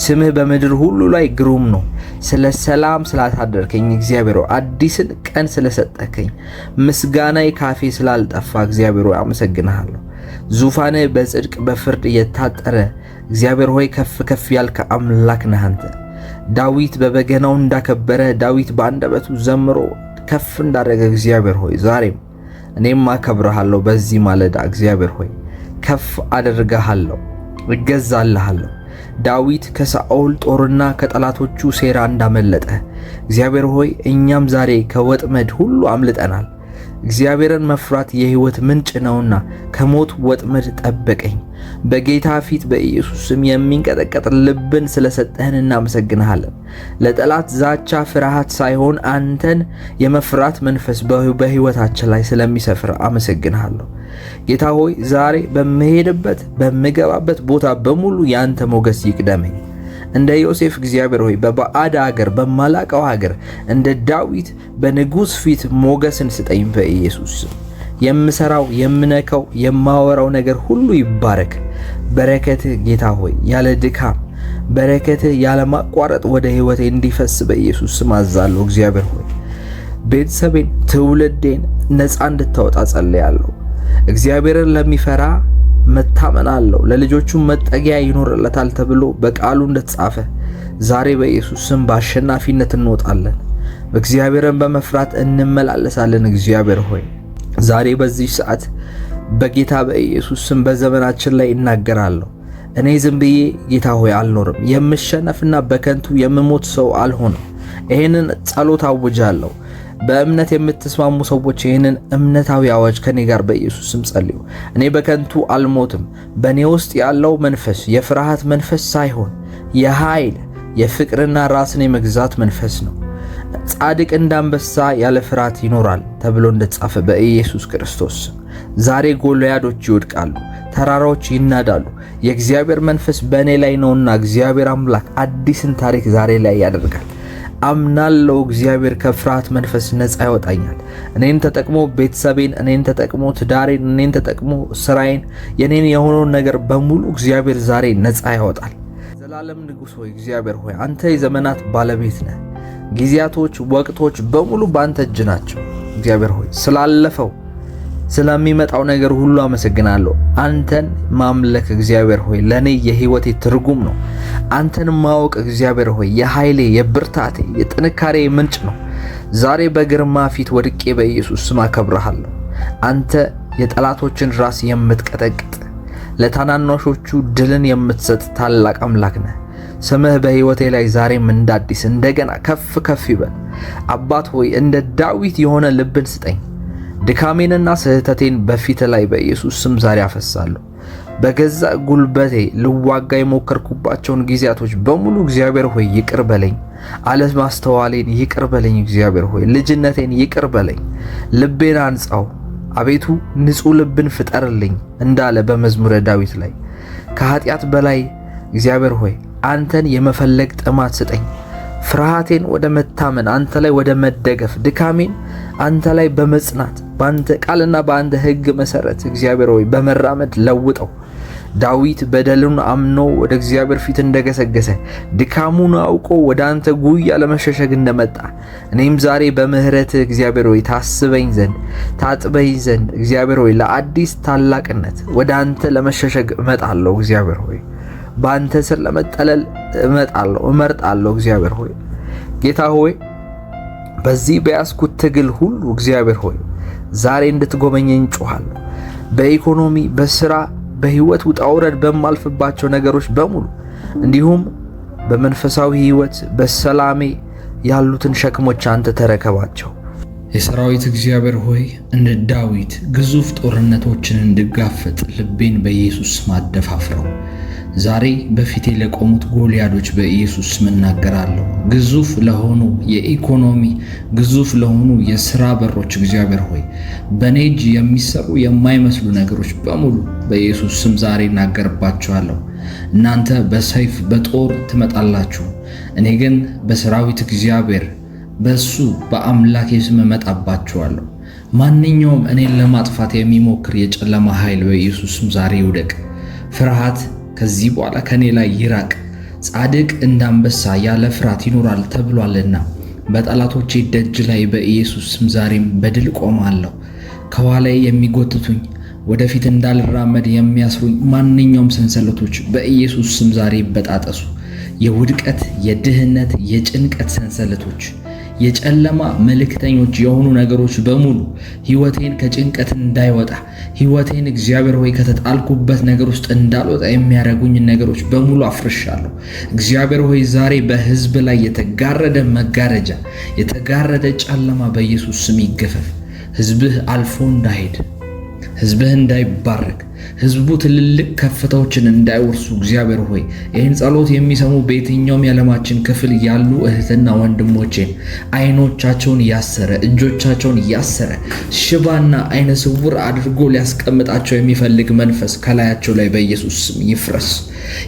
ስምህ በምድር ሁሉ ላይ ግሩም ነው። ስለ ሰላም ስላሳደርከኝ እግዚአብሔር ሆይ አዲስን ቀን ስለሰጠከኝ ምስጋናዬ ካፌ ስላልጠፋ እግዚአብሔር ሆይ አመሰግንሃለሁ። ዙፋንህ በጽድቅ በፍርድ የታጠረ እግዚአብሔር ሆይ ከፍ ከፍ ያልከ አምላክ ነህ አንተ። ዳዊት በበገናው እንዳከበረ ዳዊት በአንደበቱ ዘምሮ ከፍ እንዳደረገ እግዚአብሔር ሆይ ዛሬም እኔም አከብርሃለሁ። በዚህ ማለዳ እግዚአብሔር ሆይ ከፍ አደርግሃለሁ፣ እገዛልሃለሁ። ዳዊት ከሳኦል ጦርና ከጠላቶቹ ሴራ እንዳመለጠ እግዚአብሔር ሆይ እኛም ዛሬ ከወጥመድ ሁሉ አምልጠናል። እግዚአብሔርን መፍራት የሕይወት ምንጭ ነውና ከሞት ወጥመድ ጠበቀኝ። በጌታ ፊት በኢየሱስ ስም የሚንቀጠቀጥ ልብን ስለሰጠህን እናመሰግንሃለን። ለጠላት ዛቻ ፍርሃት ሳይሆን አንተን የመፍራት መንፈስ በሕይወታችን ላይ ስለሚሰፍር አመሰግንሃለሁ። ጌታ ሆይ ዛሬ በምሄድበት በምገባበት ቦታ በሙሉ ያንተ ሞገስ ይቅደመኝ። እንደ ዮሴፍ እግዚአብሔር ሆይ በባዕድ ሀገር በማላቀው ሀገር እንደ ዳዊት በንጉሥ ፊት ሞገስን ስጠኝ በኢየሱስ ስም። የምሰራው የምነካው የማወራው ነገር ሁሉ ይባረክ። በረከትህ ጌታ ሆይ ያለ ድካም በረከትህ ያለ ማቋረጥ ወደ ሕይወቴ እንዲፈስ በኢየሱስ ስም አዛለሁ። እግዚአብሔር ሆይ ቤተሰቤን ትውልዴን ነፃ እንድታወጣ ጸልያለሁ። እግዚአብሔርን ለሚፈራ መታመን አለው፣ ለልጆቹም መጠጊያ ይኖርለታል ተብሎ በቃሉ እንደተጻፈ ዛሬ በኢየሱስ ስም በአሸናፊነት እንወጣለን። እግዚአብሔርን በመፍራት እንመላለሳለን። እግዚአብሔር ሆይ ዛሬ በዚህ ሰዓት በጌታ በኢየሱስ ስም በዘመናችን ላይ እናገራለሁ። እኔ ዝም ብዬ ጌታ ሆይ አልኖርም። የምሸነፍና በከንቱ የምሞት ሰው አልሆንም። ይህንን ጸሎት አውጃለሁ። በእምነት የምትስማሙ ሰዎች ይህንን እምነታዊ አዋጅ ከኔ ጋር በኢየሱስ ስም ጸልዩ። እኔ በከንቱ አልሞትም። በእኔ ውስጥ ያለው መንፈስ የፍርሃት መንፈስ ሳይሆን የኃይል የፍቅርና ራስን የመግዛት መንፈስ ነው። ጻድቅ እንዳንበሳ ያለ ፍርሃት ይኖራል ተብሎ እንደተጻፈ በኢየሱስ ክርስቶስ ዛሬ ጎልያዶች ይወድቃሉ፣ ተራራዎች ይናዳሉ። የእግዚአብሔር መንፈስ በእኔ ላይ ነውና እግዚአብሔር አምላክ አዲስን ታሪክ ዛሬ ላይ ያደርጋል። አምናለው። እግዚአብሔር ከፍርሃት መንፈስ ነፃ ያወጣኛል። እኔን ተጠቅሞ ቤተሰቤን፣ እኔን ተጠቅሞ ትዳሬን፣ እኔን ተጠቅሞ ስራዬን፣ የኔን የሆነውን ነገር በሙሉ እግዚአብሔር ዛሬ ነፃ ያወጣል። ዘላለም ንጉሥ ሆይ እግዚአብሔር ሆይ አንተ የዘመናት ባለቤት ነህ። ጊዜያቶች፣ ወቅቶች በሙሉ በአንተ እጅ ናቸው። እግዚአብሔር ሆይ ስላለፈው ስለሚመጣው ነገር ሁሉ አመሰግናለሁ። አንተን ማምለክ እግዚአብሔር ሆይ ለኔ የህይወቴ ትርጉም ነው። አንተን ማወቅ እግዚአብሔር ሆይ የኃይሌ፣ የብርታቴ፣ የጥንካሬ ምንጭ ነው። ዛሬ በግርማ ፊት ወድቄ በኢየሱስ ስም አከብርሃለሁ። አንተ የጠላቶችን ራስ የምትቀጠቅጥ ለታናናሾቹ ድልን የምትሰጥ ታላቅ አምላክ ነህ። ስምህ በህይወቴ ላይ ዛሬም እንዳዲስ እንደገና ከፍ ከፍ ይበል። አባት ሆይ እንደ ዳዊት የሆነ ልብን ስጠኝ። ድካሜንና ስህተቴን በፊት ላይ በኢየሱስ ስም ዛሬ አፈሳለሁ። በገዛ ጉልበቴ ልዋጋ የሞከርኩባቸውን ጊዜያቶች በሙሉ እግዚአብሔር ሆይ ይቅር በለኝ። አለማስተዋሌን ይቅር በለኝ። እግዚአብሔር ሆይ ልጅነቴን ይቅር በለኝ። ልቤን አንጻው አቤቱ፣ ንጹሕ ልብን ፍጠርልኝ እንዳለ በመዝሙረ ዳዊት ላይ ከኃጢአት በላይ እግዚአብሔር ሆይ አንተን የመፈለግ ጥማት ስጠኝ። ፍርሃቴን ወደ መታመን፣ አንተ ላይ ወደ መደገፍ፣ ድካሜን አንተ ላይ በመጽናት በአንተ ቃልና በአንተ ሕግ መሰረት እግዚአብሔር ሆይ በመራመድ ለውጠው። ዳዊት በደሉን አምኖ ወደ እግዚአብሔር ፊት እንደገሰገሰ ድካሙን አውቆ ወደ አንተ ጉያ ለመሸሸግ እንደመጣ እኔም ዛሬ በምህረትህ እግዚአብሔር ሆይ ታስበኝ ዘንድ ታጥበኝ ዘንድ እግዚአብሔር ሆይ ለአዲስ ታላቅነት ወደ አንተ ለመሸሸግ እመጣለሁ። እግዚአብሔር ሆይ በአንተ ስር ለመጠለል እመርጣለሁ። እግዚአብሔር ሆይ ጌታ ሆይ በዚህ በያዝኩት ትግል ሁሉ እግዚአብሔር ሆይ ዛሬ እንድትጎበኘኝ ጮኻለሁ። በኢኮኖሚ፣ በስራ፣ በህይወት ውጣ ውረድ በማልፍባቸው ነገሮች በሙሉ እንዲሁም በመንፈሳዊ ህይወት በሰላሜ ያሉትን ሸክሞች አንተ ተረከባቸው። የሰራዊት እግዚአብሔር ሆይ እንደ ዳዊት ግዙፍ ጦርነቶችን እንድጋፈጥ ልቤን በኢየሱስ ስም አደፋፍረው። ዛሬ በፊቴ ለቆሙት ጎልያዶች በኢየሱስ ስም እናገራለሁ። ግዙፍ ለሆኑ የኢኮኖሚ ግዙፍ ለሆኑ የሥራ በሮች እግዚአብሔር ሆይ በኔ እጅ የሚሰሩ የማይመስሉ ነገሮች በሙሉ በኢየሱስ ስም ዛሬ እናገርባቸዋለሁ። እናንተ በሰይፍ በጦር ትመጣላችሁ፣ እኔ ግን በሰራዊት እግዚአብሔር በሱ በአምላኬ ስም እመጣባችኋለሁ። ማንኛውም እኔን ለማጥፋት የሚሞክር የጨለማ ኃይል በኢየሱስ ስም ዛሬ ይውደቅ። ፍርሃት ከዚህ በኋላ ከኔ ላይ ይራቅ። ጻድቅ እንዳንበሳ ያለ ፍርሃት ይኖራል ተብሏልና በጠላቶቼ ደጅ ላይ በኢየሱስ ስም ዛሬም በድል ቆማለሁ። ከኋላዬ የሚጎትቱኝ ወደፊት እንዳልራመድ የሚያስሩኝ ማንኛውም ሰንሰለቶች በኢየሱስ ስም ዛሬ ይበጣጠሱ። የውድቀት፣ የድህነት፣ የጭንቀት ሰንሰለቶች፣ የጨለማ መልእክተኞች የሆኑ ነገሮች በሙሉ ሕይወቴን ከጭንቀት እንዳይወጣ፣ ሕይወቴን እግዚአብሔር ሆይ ከተጣልኩበት ነገር ውስጥ እንዳልወጣ የሚያደርጉኝ ነገሮች በሙሉ አፍርሻለሁ። እግዚአብሔር ሆይ ዛሬ በሕዝብ ላይ የተጋረደ መጋረጃ፣ የተጋረደ ጨለማ በኢየሱስ ስም ይገፈፍ። ሕዝብህ አልፎ እንዳይሄድ፣ ሕዝብህ እንዳይባረክ፣ ሕዝቡ ትልልቅ ከፍታዎችን እንዳይወርሱ እግዚአብሔር ሆይ ይህን ጸሎት የሚሰሙ በየትኛውም የዓለማችን ክፍል ያሉ እህትና ወንድሞቼን አይኖቻቸውን ያሰረ፣ እጆቻቸውን ያሰረ፣ ሽባና አይነ ስውር አድርጎ ሊያስቀምጣቸው የሚፈልግ መንፈስ ከላያቸው ላይ በኢየሱስ ስም ይፍረስ።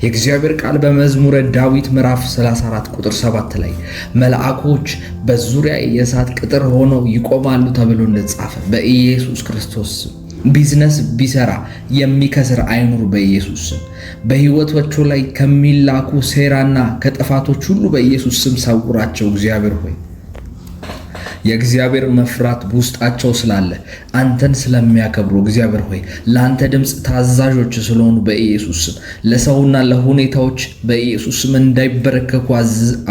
የእግዚአብሔር ቃል በመዝሙረ ዳዊት ምዕራፍ 34 ቁጥር 7 ላይ መልአኮች በዙሪያ የእሳት ቅጥር ሆነው ይቆማሉ ተብሎ እንደተጻፈ በኢየሱስ ክርስቶስ ስም ቢዝነስ ቢሰራ የሚከስር አይኑር በኢየሱስ ስም። በሕይወቶቹ ላይ ከሚላኩ ሴራና ከጥፋቶች ሁሉ በኢየሱስ ስም ሰውራቸው። እግዚአብሔር ሆይ የእግዚአብሔር መፍራት ውስጣቸው ስላለ አንተን ስለሚያከብሩ እግዚአብሔር ሆይ ለአንተ ድምፅ ታዛዦች ስለሆኑ በኢየሱስ ስም ለሰውና ለሁኔታዎች በኢየሱስ ስም እንዳይበረከኩ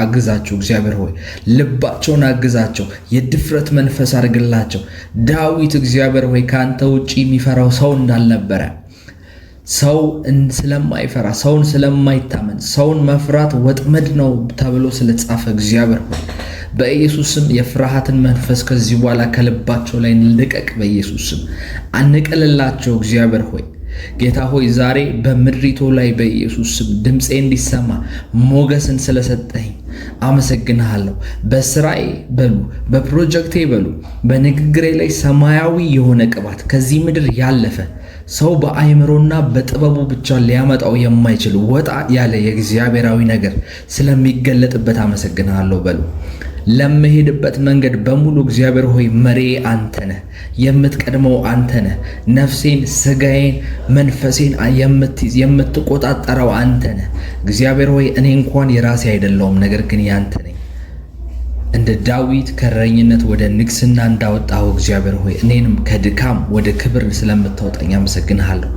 አግዛቸው። እግዚአብሔር ሆይ ልባቸውን አግዛቸው። የድፍረት መንፈስ አድርግላቸው። ዳዊት እግዚአብሔር ሆይ ከአንተ ውጪ የሚፈራው ሰው እንዳልነበረ ሰው ስለማይፈራ ሰውን ስለማይታመን ሰውን መፍራት ወጥመድ ነው ተብሎ ስለጻፈ እግዚአብሔር ሆይ በኢየሱስ ስም የፍርሃትን መንፈስ ከዚህ በኋላ ከልባቸው ላይ ልቀቅ። በኢየሱስ ስም አንቀልላቸው። እግዚአብሔር ሆይ ጌታ ሆይ ዛሬ በምድሪቱ ላይ በኢየሱስ ስም ድምፄ እንዲሰማ ሞገስን ስለሰጠኝ አመሰግንሃለሁ። በስራዬ በሉ በፕሮጀክቴ በሉ በንግግሬ ላይ ሰማያዊ የሆነ ቅባት ከዚህ ምድር ያለፈ ሰው በአይምሮና በጥበቡ ብቻ ሊያመጣው የማይችል ወጣ ያለ የእግዚአብሔራዊ ነገር ስለሚገለጥበት አመሰግንሃለሁ በሉ። ለምሄድበት መንገድ በሙሉ እግዚአብሔር ሆይ መሪ አንተ ነህ፣ የምትቀድመው አንተ ነህ። ነፍሴን፣ ስጋዬን፣ መንፈሴን የምትቆጣጠረው አንተ ነህ። እግዚአብሔር ሆይ እኔ እንኳን የራሴ አይደለሁም፣ ነገር ግን ያንተ ነኝ። እንደ ዳዊት ከእረኝነት ወደ ንግስና እንዳወጣው እግዚአብሔር ሆይ እኔንም ከድካም ወደ ክብር ስለምታወጣኝ አመሰግንሃለሁ።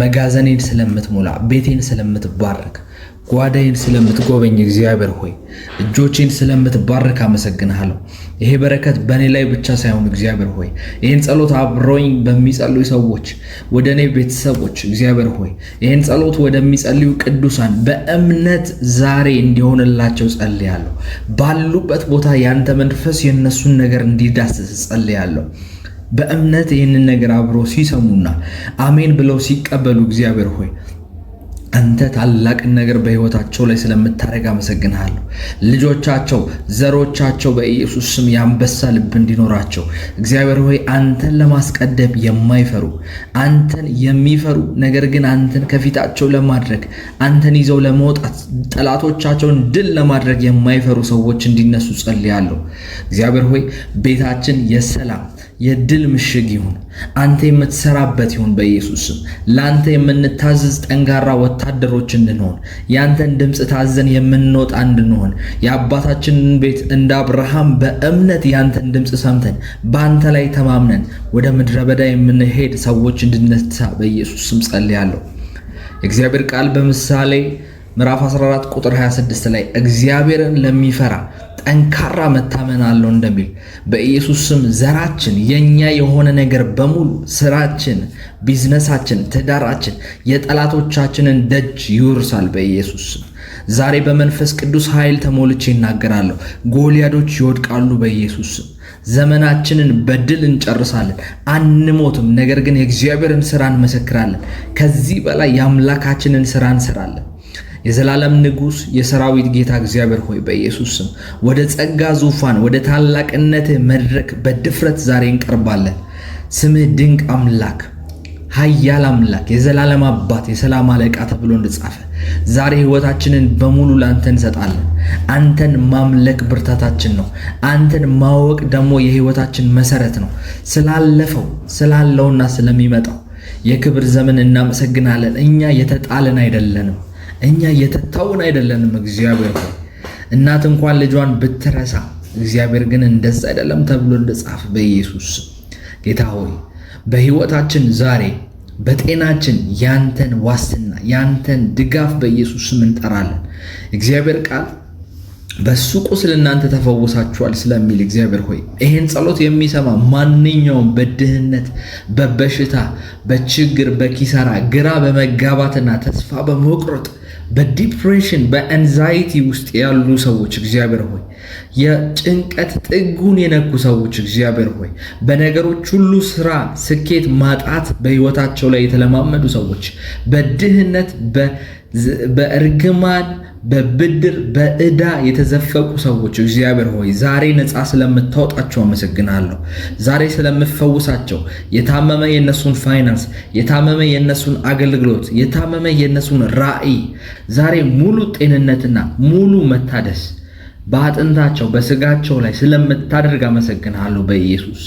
መጋዘኔን ስለምትሞላ፣ ቤቴን ስለምትባረክ፣ ጓዳዬን ስለምትጎበኝ እግዚአብሔር ሆይ እጆቼን ስለምትባረክ አመሰግንሃለሁ። ይሄ በረከት በእኔ ላይ ብቻ ሳይሆን እግዚአብሔር ሆይ ይህን ጸሎት አብሮኝ በሚጸልዩ ሰዎች፣ ወደ እኔ ቤተሰቦች እግዚአብሔር ሆይ ይህን ጸሎት ወደሚጸልዩ ቅዱሳን በእምነት ዛሬ እንዲሆንላቸው ጸልያለሁ። ባሉበት ቦታ ያንተ መንፈስ የነሱን ነገር እንዲዳስስ ጸልያለሁ። በእምነት ይህንን ነገር አብሮ ሲሰሙና አሜን ብለው ሲቀበሉ እግዚአብሔር ሆይ አንተ ታላቅን ነገር በሕይወታቸው ላይ ስለምታደርግ አመሰግንሃለሁ። ልጆቻቸው፣ ዘሮቻቸው በኢየሱስ ስም የአንበሳ ልብ እንዲኖራቸው እግዚአብሔር ሆይ አንተን ለማስቀደም የማይፈሩ አንተን የሚፈሩ ነገር ግን አንተን ከፊታቸው ለማድረግ አንተን ይዘው ለመውጣት ጠላቶቻቸውን ድል ለማድረግ የማይፈሩ ሰዎች እንዲነሱ ጸልያለሁ። እግዚአብሔር ሆይ ቤታችን የሰላም የድል ምሽግ ይሁን፣ አንተ የምትሰራበት ይሁን። በኢየሱስ ስም ለአንተ የምንታዘዝ ጠንካራ ወታደሮች እንድንሆን፣ ያንተን ድምፅ ታዘን የምንወጣ እንድንሆን፣ የአባታችንን ቤት እንደ አብርሃም በእምነት ያንተን ድምፅ ሰምተን በአንተ ላይ ተማምነን ወደ ምድረ በዳ የምንሄድ ሰዎች እንድነሳ በኢየሱስ ስም ጸልያለሁ። የእግዚአብሔር ቃል በምሳሌ ምዕራፍ 14 ቁጥር 26 ላይ እግዚአብሔርን ለሚፈራ ጠንካራ መታመን አለው እንደሚል በኢየሱስ ስም ዘራችን የኛ የሆነ ነገር በሙሉ ስራችን፣ ቢዝነሳችን፣ ትዳራችን የጠላቶቻችንን ደጅ ይወርሳል በኢየሱስ ስም። ዛሬ በመንፈስ ቅዱስ ኃይል ተሞልቼ ይናገራለሁ። ጎልያዶች ይወድቃሉ በኢየሱስ ስም። ዘመናችንን በድል እንጨርሳለን፣ አንሞትም። ነገር ግን የእግዚአብሔርን ስራ እንመሰክራለን። ከዚህ በላይ የአምላካችንን ስራ እንሰራለን። የዘላለም ንጉሥ የሰራዊት ጌታ እግዚአብሔር ሆይ በኢየሱስ ስም ወደ ጸጋ ዙፋን ወደ ታላቅነት መድረክ በድፍረት ዛሬ እንቀርባለን። ስምህ ድንቅ አምላክ፣ ኃያል አምላክ፣ የዘላለም አባት፣ የሰላም አለቃ ተብሎ እንደጻፈ ዛሬ ሕይወታችንን በሙሉ ለአንተ እንሰጣለን። አንተን ማምለክ ብርታታችን ነው። አንተን ማወቅ ደግሞ የሕይወታችን መሰረት ነው። ስላለፈው ስላለውና ስለሚመጣው የክብር ዘመን እናመሰግናለን። እኛ የተጣልን አይደለንም። እኛ የተተውን አይደለንም። እግዚአብሔር ሆይ እናት እንኳን ልጇን ብትረሳ እግዚአብሔር ግን እንደዛ አይደለም ተብሎ እንደጻፈ በኢየሱስ ጌታ ሆይ በሕይወታችን ዛሬ በጤናችን ያንተን ዋስትና ያንተን ድጋፍ በኢየሱስ ስም እንጠራለን። እግዚአብሔር ቃል በሱ ቁስል እናንተ ተፈወሳችኋል ስለሚል እግዚአብሔር ሆይ ይሄን ጸሎት የሚሰማ ማንኛውም በድህነት፣ በበሽታ፣ በችግር፣ በኪሳራ፣ ግራ በመጋባትና ተስፋ በመቁረጥ በዲፕሬሽን በአንዛይቲ ውስጥ ያሉ ሰዎች እግዚአብሔር ሆይ የጭንቀት ጥጉን የነኩ ሰዎች እግዚአብሔር ሆይ በነገሮች ሁሉ ስራ፣ ስኬት ማጣት በሕይወታቸው ላይ የተለማመዱ ሰዎች በድህነት በእርግማን በብድር በዕዳ የተዘፈቁ ሰዎች እግዚአብሔር ሆይ ዛሬ ነፃ ስለምታወጣቸው አመሰግናለሁ። ዛሬ ስለምፈውሳቸው የታመመ የነሱን ፋይናንስ፣ የታመመ የነሱን አገልግሎት፣ የታመመ የነሱን ራዕይ ዛሬ ሙሉ ጤንነትና ሙሉ መታደስ በአጥንታቸው በስጋቸው ላይ ስለምታደርግ አመሰግናለሁ በኢየሱስ።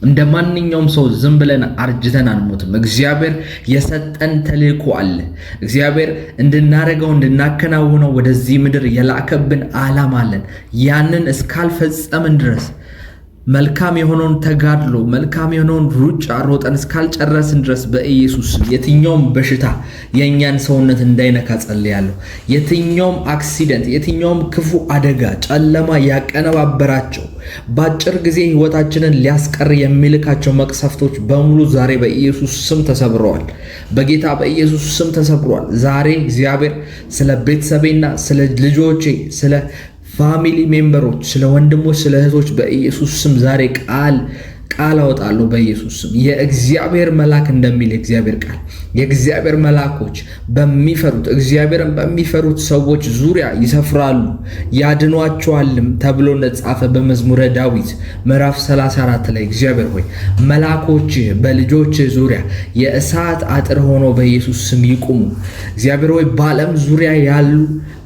እንደ ማንኛውም ሰው ዝም ብለን አርጅተን አንሞትም። እግዚአብሔር የሰጠን ተልእኮ አለ። እግዚአብሔር እንድናረገው እንድናከናውነው ወደዚህ ምድር የላከብን ዓላማ አለን። ያንን እስካልፈጸምን ድረስ መልካም የሆነውን ተጋድሎ መልካም የሆነውን ሩጫ ሮጠን እስካልጨረስን ድረስ በኢየሱስ ስም የትኛውም በሽታ የእኛን ሰውነት እንዳይነካ ጸልያለሁ። የትኛውም አክሲደንት፣ የትኛውም ክፉ አደጋ፣ ጨለማ ያቀነባበራቸው በአጭር ጊዜ ህይወታችንን ሊያስቀር የሚልካቸው መቅሰፍቶች በሙሉ ዛሬ በኢየሱስ ስም ተሰብረዋል። በጌታ በኢየሱስ ስም ተሰብረዋል። ዛሬ እግዚአብሔር ስለ ቤተሰቤና ስለ ልጆቼ ስለ ፋሚሊ ሜምበሮች ስለ ወንድሞች ስለ እህቶች በኢየሱስ ስም ዛሬ ቃል አወጣለሁ። በኢየሱስ ስም የእግዚአብሔር መልአክ እንደሚል የእግዚአብሔር ቃል የእግዚአብሔር መልአኮች በሚፈሩት እግዚአብሔርን በሚፈሩት ሰዎች ዙሪያ ይሰፍራሉ ያድኗቸዋልም ተብሎ እንደተጻፈ በመዝሙረ ዳዊት ምዕራፍ 34 ላይ እግዚአብሔር ሆይ መልአኮች በልጆች ዙሪያ የእሳት አጥር ሆኖ በኢየሱስ ስም ይቁሙ። እግዚአብሔር ሆይ በዓለም ዙሪያ ያሉ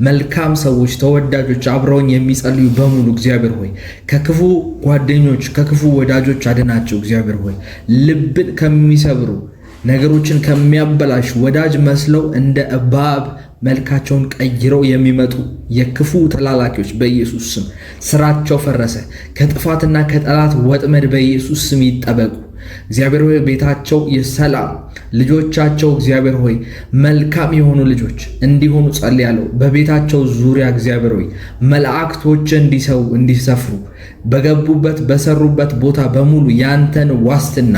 መልካም ሰዎች ተወዳጆች አብረውኝ የሚጸልዩ በሙሉ እግዚአብሔር ሆይ ከክፉ ጓደኞች ከክፉ ወዳጆች አድናቸው። እግዚአብሔር ሆይ ልብን ከሚሰብሩ ነገሮችን ከሚያበላሽ ወዳጅ መስለው እንደ እባብ መልካቸውን ቀይረው የሚመጡ የክፉ ተላላኪዎች በኢየሱስ ስም ስራቸው ፈረሰ። ከጥፋትና ከጠላት ወጥመድ በኢየሱስ ስም ይጠበቁ። እግዚአብሔር ሆይ ቤታቸው የሰላም ልጆቻቸው እግዚአብሔር ሆይ መልካም የሆኑ ልጆች እንዲሆኑ ጸልያለሁ። በቤታቸው ዙሪያ እግዚአብሔር ሆይ መላእክቶች እንዲሰፍሩ በገቡበት በሰሩበት ቦታ በሙሉ ያንተን ዋስትና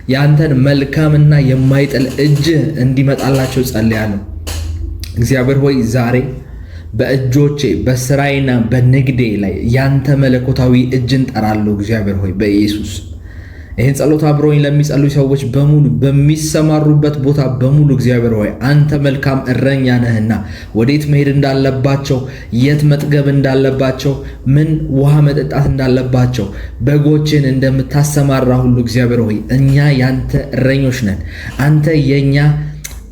ያንተን መልካምና የማይጥል እጅ እንዲመጣላቸው ጸልያለሁ። እግዚአብሔር ሆይ ዛሬ በእጆቼ በስራዬና በንግዴ ላይ ያንተ መለኮታዊ እጅን ጠራለሁ። እግዚአብሔር ሆይ በኢየሱስ ይህን ጸሎት አብረውኝ ለሚጸልዩ ሰዎች በሙሉ በሚሰማሩበት ቦታ በሙሉ እግዚአብሔር ሆይ አንተ መልካም እረኛ ነህና ወዴት መሄድ እንዳለባቸው የት መጥገብ እንዳለባቸው ምን ውሃ መጠጣት እንዳለባቸው በጎችን እንደምታሰማራ ሁሉ እግዚአብሔር ሆይ እኛ ያንተ እረኞች ነን።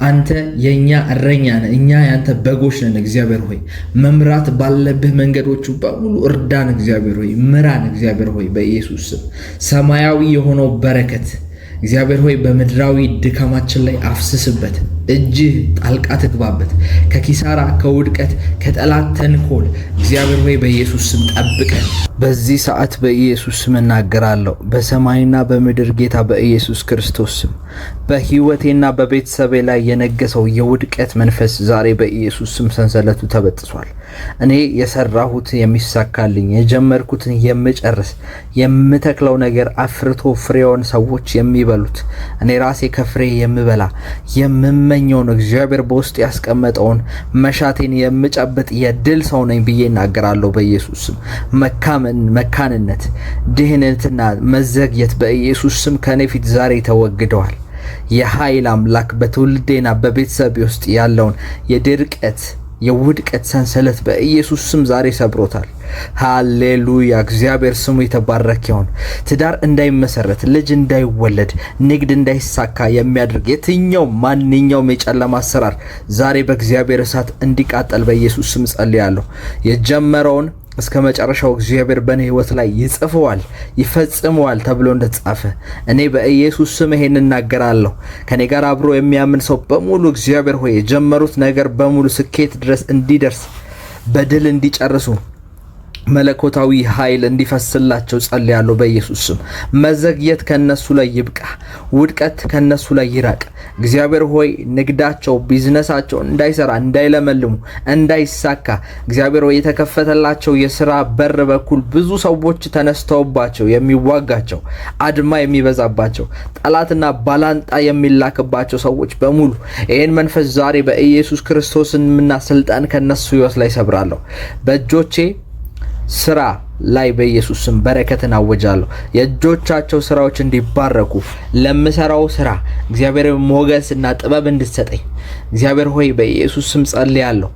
አንተ የኛ እረኛ ነህ፣ እኛ ያንተ በጎች ነን። እግዚአብሔር ሆይ መምራት ባለብህ መንገዶቹ በሙሉ እርዳን። እግዚአብሔር ሆይ ምራን። እግዚአብሔር ሆይ በኢየሱስ ስም ሰማያዊ የሆነው በረከት እግዚአብሔር ሆይ በምድራዊ ድካማችን ላይ አፍስስበት። እጅህ ጣልቃ ትግባበት። ከኪሳራ ከውድቀት ከጠላት ተንኮል እግዚአብሔር ሆይ በኢየሱስ ስም ጠብቀን። በዚህ ሰዓት በኢየሱስ ስም እናገራለሁ። በሰማይና በምድር ጌታ በኢየሱስ ክርስቶስ ስም በህይወቴና በቤተሰቤ ላይ የነገሰው የውድቀት መንፈስ ዛሬ በኢየሱስ ስም ሰንሰለቱ ተበጥሷል። እኔ የሰራሁት የሚሳካልኝ የጀመርኩትን የምጨርስ የምተክለው ነገር አፍርቶ ፍሬውን ሰዎች የሚበሉት እኔ ራሴ ከፍሬ የምበላ የምመኘውን እግዚአብሔር በውስጥ ያስቀመጠውን መሻቴን የምጨብጥ የድል ሰው ነኝ ብዬ እናገራለሁ። በኢየሱስ ስም መካንነት፣ ድህነትና መዘግየት በኢየሱስ ስም ከኔ ፊት ዛሬ ተወግደዋል። የኃይል አምላክ በትውልዴና በቤተሰቤ ውስጥ ያለውን የውድቀት ሰንሰለት በኢየሱስ ስም ዛሬ ሰብሮታል። ሃሌሉያ! እግዚአብሔር ስሙ የተባረከ ይሁን። ትዳር እንዳይመሰረት፣ ልጅ እንዳይወለድ፣ ንግድ እንዳይሳካ የሚያደርግ ማንኛውም የጨለማ አሰራር ዛሬ በእግዚአብሔር እሳት እንዲቃጠል በኢየሱስ ስም ጸልያለሁ። የጀመረውን እስከ መጨረሻው እግዚአብሔር በእኔ ህይወት ላይ ይጽፈዋል ይፈጽመዋል ተብሎ እንደተጻፈ እኔ በኢየሱስ ስም ይሄን እናገራለሁ። ከኔ ጋር አብሮ የሚያምን ሰው በሙሉ እግዚአብሔር ሆይ የጀመሩት ነገር በሙሉ ስኬት ድረስ እንዲደርስ በድል እንዲጨርሱ መለኮታዊ ኃይል እንዲፈስላቸው ጸልያለሁ በኢየሱስ ስም። መዘግየት ከነሱ ላይ ይብቃ፣ ውድቀት ከነሱ ላይ ይራቅ። እግዚአብሔር ሆይ ንግዳቸው ቢዝነሳቸው እንዳይሰራ፣ እንዳይለመልሙ፣ እንዳይሳካ እግዚአብሔር ሆይ የተከፈተላቸው የሥራ በር በኩል ብዙ ሰዎች ተነስተውባቸው የሚዋጋቸው አድማ የሚበዛባቸው ጠላትና ባላንጣ የሚላክባቸው ሰዎች በሙሉ ይህን መንፈስ ዛሬ በኢየሱስ ክርስቶስና ስልጣን ከነሱ ህይወት ላይ ሰብራለሁ። በእጆቼ ስራ ላይ በኢየሱስ ስም በረከትን አወጃለሁ። የእጆቻቸው ስራዎች እንዲባረኩ ለምሰራው ስራ እግዚአብሔር ሞገስና ጥበብ እንድትሰጠኝ እግዚአብሔር ሆይ በኢየሱስ ስም ጸልያለሁ።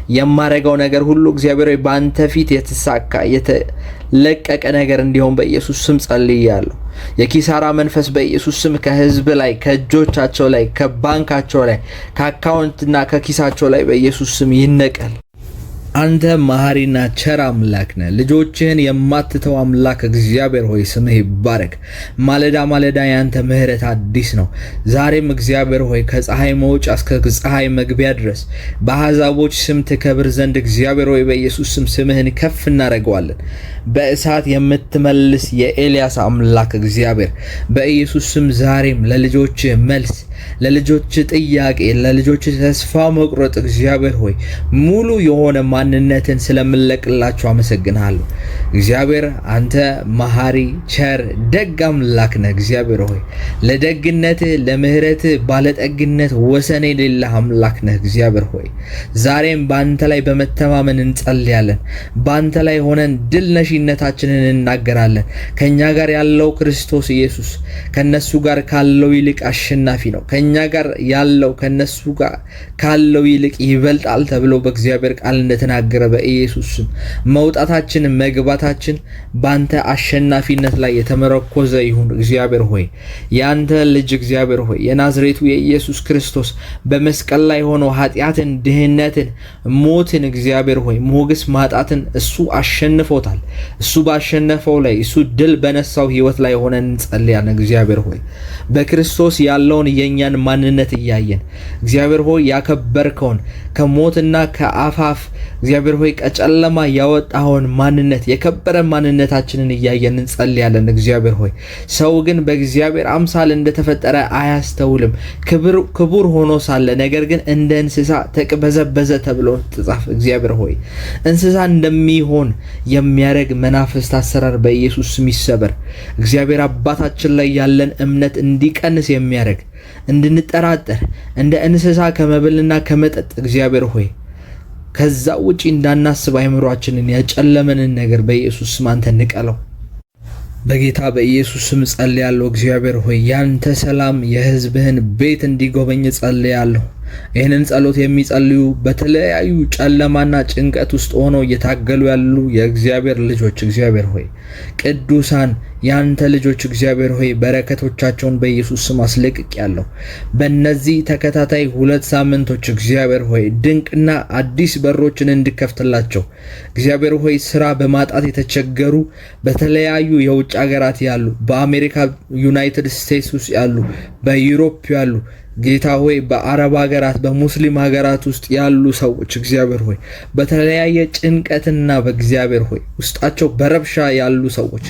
የማረጋው ነገር ሁሉ እግዚአብሔር ሆይ በአንተ ፊት የተሳካ የተለቀቀ ነገር እንዲሆን በኢየሱስ ስም ጸልያለሁ። የኪሳራ መንፈስ በኢየሱስ ስም ከህዝብ ላይ ከእጆቻቸው ላይ ከባንካቸው ላይ ከአካውንትና ከኪሳቸው ላይ በኢየሱስ ስም ይነቀል። አንተ መሐሪና ቸር አምላክ ነህ። ልጆችህን የማትተው አምላክ እግዚአብሔር ሆይ ስምህ ይባረክ። ማለዳ ማለዳ ያንተ ምሕረት አዲስ ነው። ዛሬም እግዚአብሔር ሆይ ከፀሐይ መውጫ እስከ ፀሐይ መግቢያ ድረስ በአሕዛቦች ስም ትከብር ዘንድ እግዚአብሔር ሆይ በኢየሱስ ስም ስምህን ከፍ እናደርገዋለን። በእሳት የምትመልስ የኤልያስ አምላክ እግዚአብሔር በኢየሱስ ስም ዛሬም ለልጆች መልስ፣ ለልጆች ጥያቄ፣ ለልጆች ተስፋ መቁረጥ እግዚአብሔር ሆይ ሙሉ የሆነ ማንነትን ስለምለቅላቸው አመሰግናለሁ። እግዚአብሔር አንተ መሐሪ ቸር ደግ አምላክ ነህ። እግዚአብሔር ሆይ ለደግነትህ ለምህረትህ ባለጠግነት ወሰን የሌለህ አምላክ ነህ። እግዚአብሔር ሆይ ዛሬም በአንተ ላይ በመተማመን እንጸልያለን። በአንተ ላይ ሆነን ድል ነሽነታችንን እናገራለን። ከኛ ጋር ያለው ክርስቶስ ኢየሱስ ከነሱ ጋር ካለው ይልቅ አሸናፊ ነው። ከኛ ጋር ያለው ከነሱ ጋር ካለው ይልቅ ይበልጣል ተብሎ በእግዚአብሔር ቃል እንደተናገረ በኢየሱስ ስም መውጣታችን መግባታችን ባንተ አሸናፊነት ላይ የተመረኮዘ ይሁን። እግዚአብሔር ሆይ ያንተ ልጅ እግዚአብሔር ሆይ የናዝሬቱ የኢየሱስ ክርስቶስ በመስቀል ላይ ሆኖ ኃጢአትን፣ ድህነትን፣ ሞትን እግዚአብሔር ሆይ ሞገስ ማጣትን እሱ አሸንፎታል። እሱ ባሸነፈው ላይ እሱ ድል በነሳው ህይወት ላይ ሆነን እንጸልያለን። እግዚአብሔር ሆይ በክርስቶስ ያለውን የኛን ማንነት እያየን እግዚአብሔር ሆይ ያከበርከውን ከሞትና ከአፋፍ እግዚአብሔር ሆይ ከጨለማ ያወጣውን ማንነት የከበረ ማንነታችንን እያየን እንጸልያለን። እግዚአብሔር ሆይ ሰው ግን በእግዚአብሔር አምሳል እንደተፈጠረ አያስተውልም። ክቡር ሆኖ ሳለ ነገር ግን እንደ እንስሳ ተቅበዘበዘ ተብሎ ተጻፈ። እግዚአብሔር ሆይ እንስሳ እንደሚሆን የሚያደርግ መናፍስት አሰራር በኢየሱስ ስም ይሰበር። እግዚአብሔር አባታችን ላይ ያለን እምነት እንዲቀንስ የሚያደርግ እንድንጠራጠር እንደ እንስሳ ከመብልና ከመጠጥ እግዚአብሔር ሆይ ከዛ ውጪ እንዳናስብ አይምሮአችንን ያጨለመንን ነገር በኢየሱስ ስም አንተ ንቀለው። በጌታ በኢየሱስ ስም ጸልያለሁ። እግዚአብሔር ሆይ ያንተ ሰላም የሕዝብህን ቤት እንዲጎበኝ ጸልያለሁ። ይህንን ጸሎት የሚጸልዩ በተለያዩ ጨለማና ጭንቀት ውስጥ ሆነው እየታገሉ ያሉ የእግዚአብሔር ልጆች እግዚአብሔር ሆይ ቅዱሳን ያንተ ልጆች እግዚአብሔር ሆይ በረከቶቻቸውን በኢየሱስ ስም አስለቅቄያለሁ። በእነዚህ ተከታታይ 2 ሳምንቶች እግዚአብሔር ሆይ ድንቅና አዲስ በሮችን እንድከፍትላቸው እግዚአብሔር ሆይ ስራ በማጣት የተቸገሩ በተለያዩ የውጭ ሀገራት ያሉ በአሜሪካ ዩናይትድ ስቴትስ ውስጥ ያሉ በዩሮፕ ያሉ ጌታ ሆይ በአረብ ሀገራት በሙስሊም ሀገራት ውስጥ ያሉ ሰዎች እግዚአብሔር ሆይ በተለያየ ጭንቀትና በእግዚአብሔር ሆይ ውስጣቸው በረብሻ ያሉ ሰዎች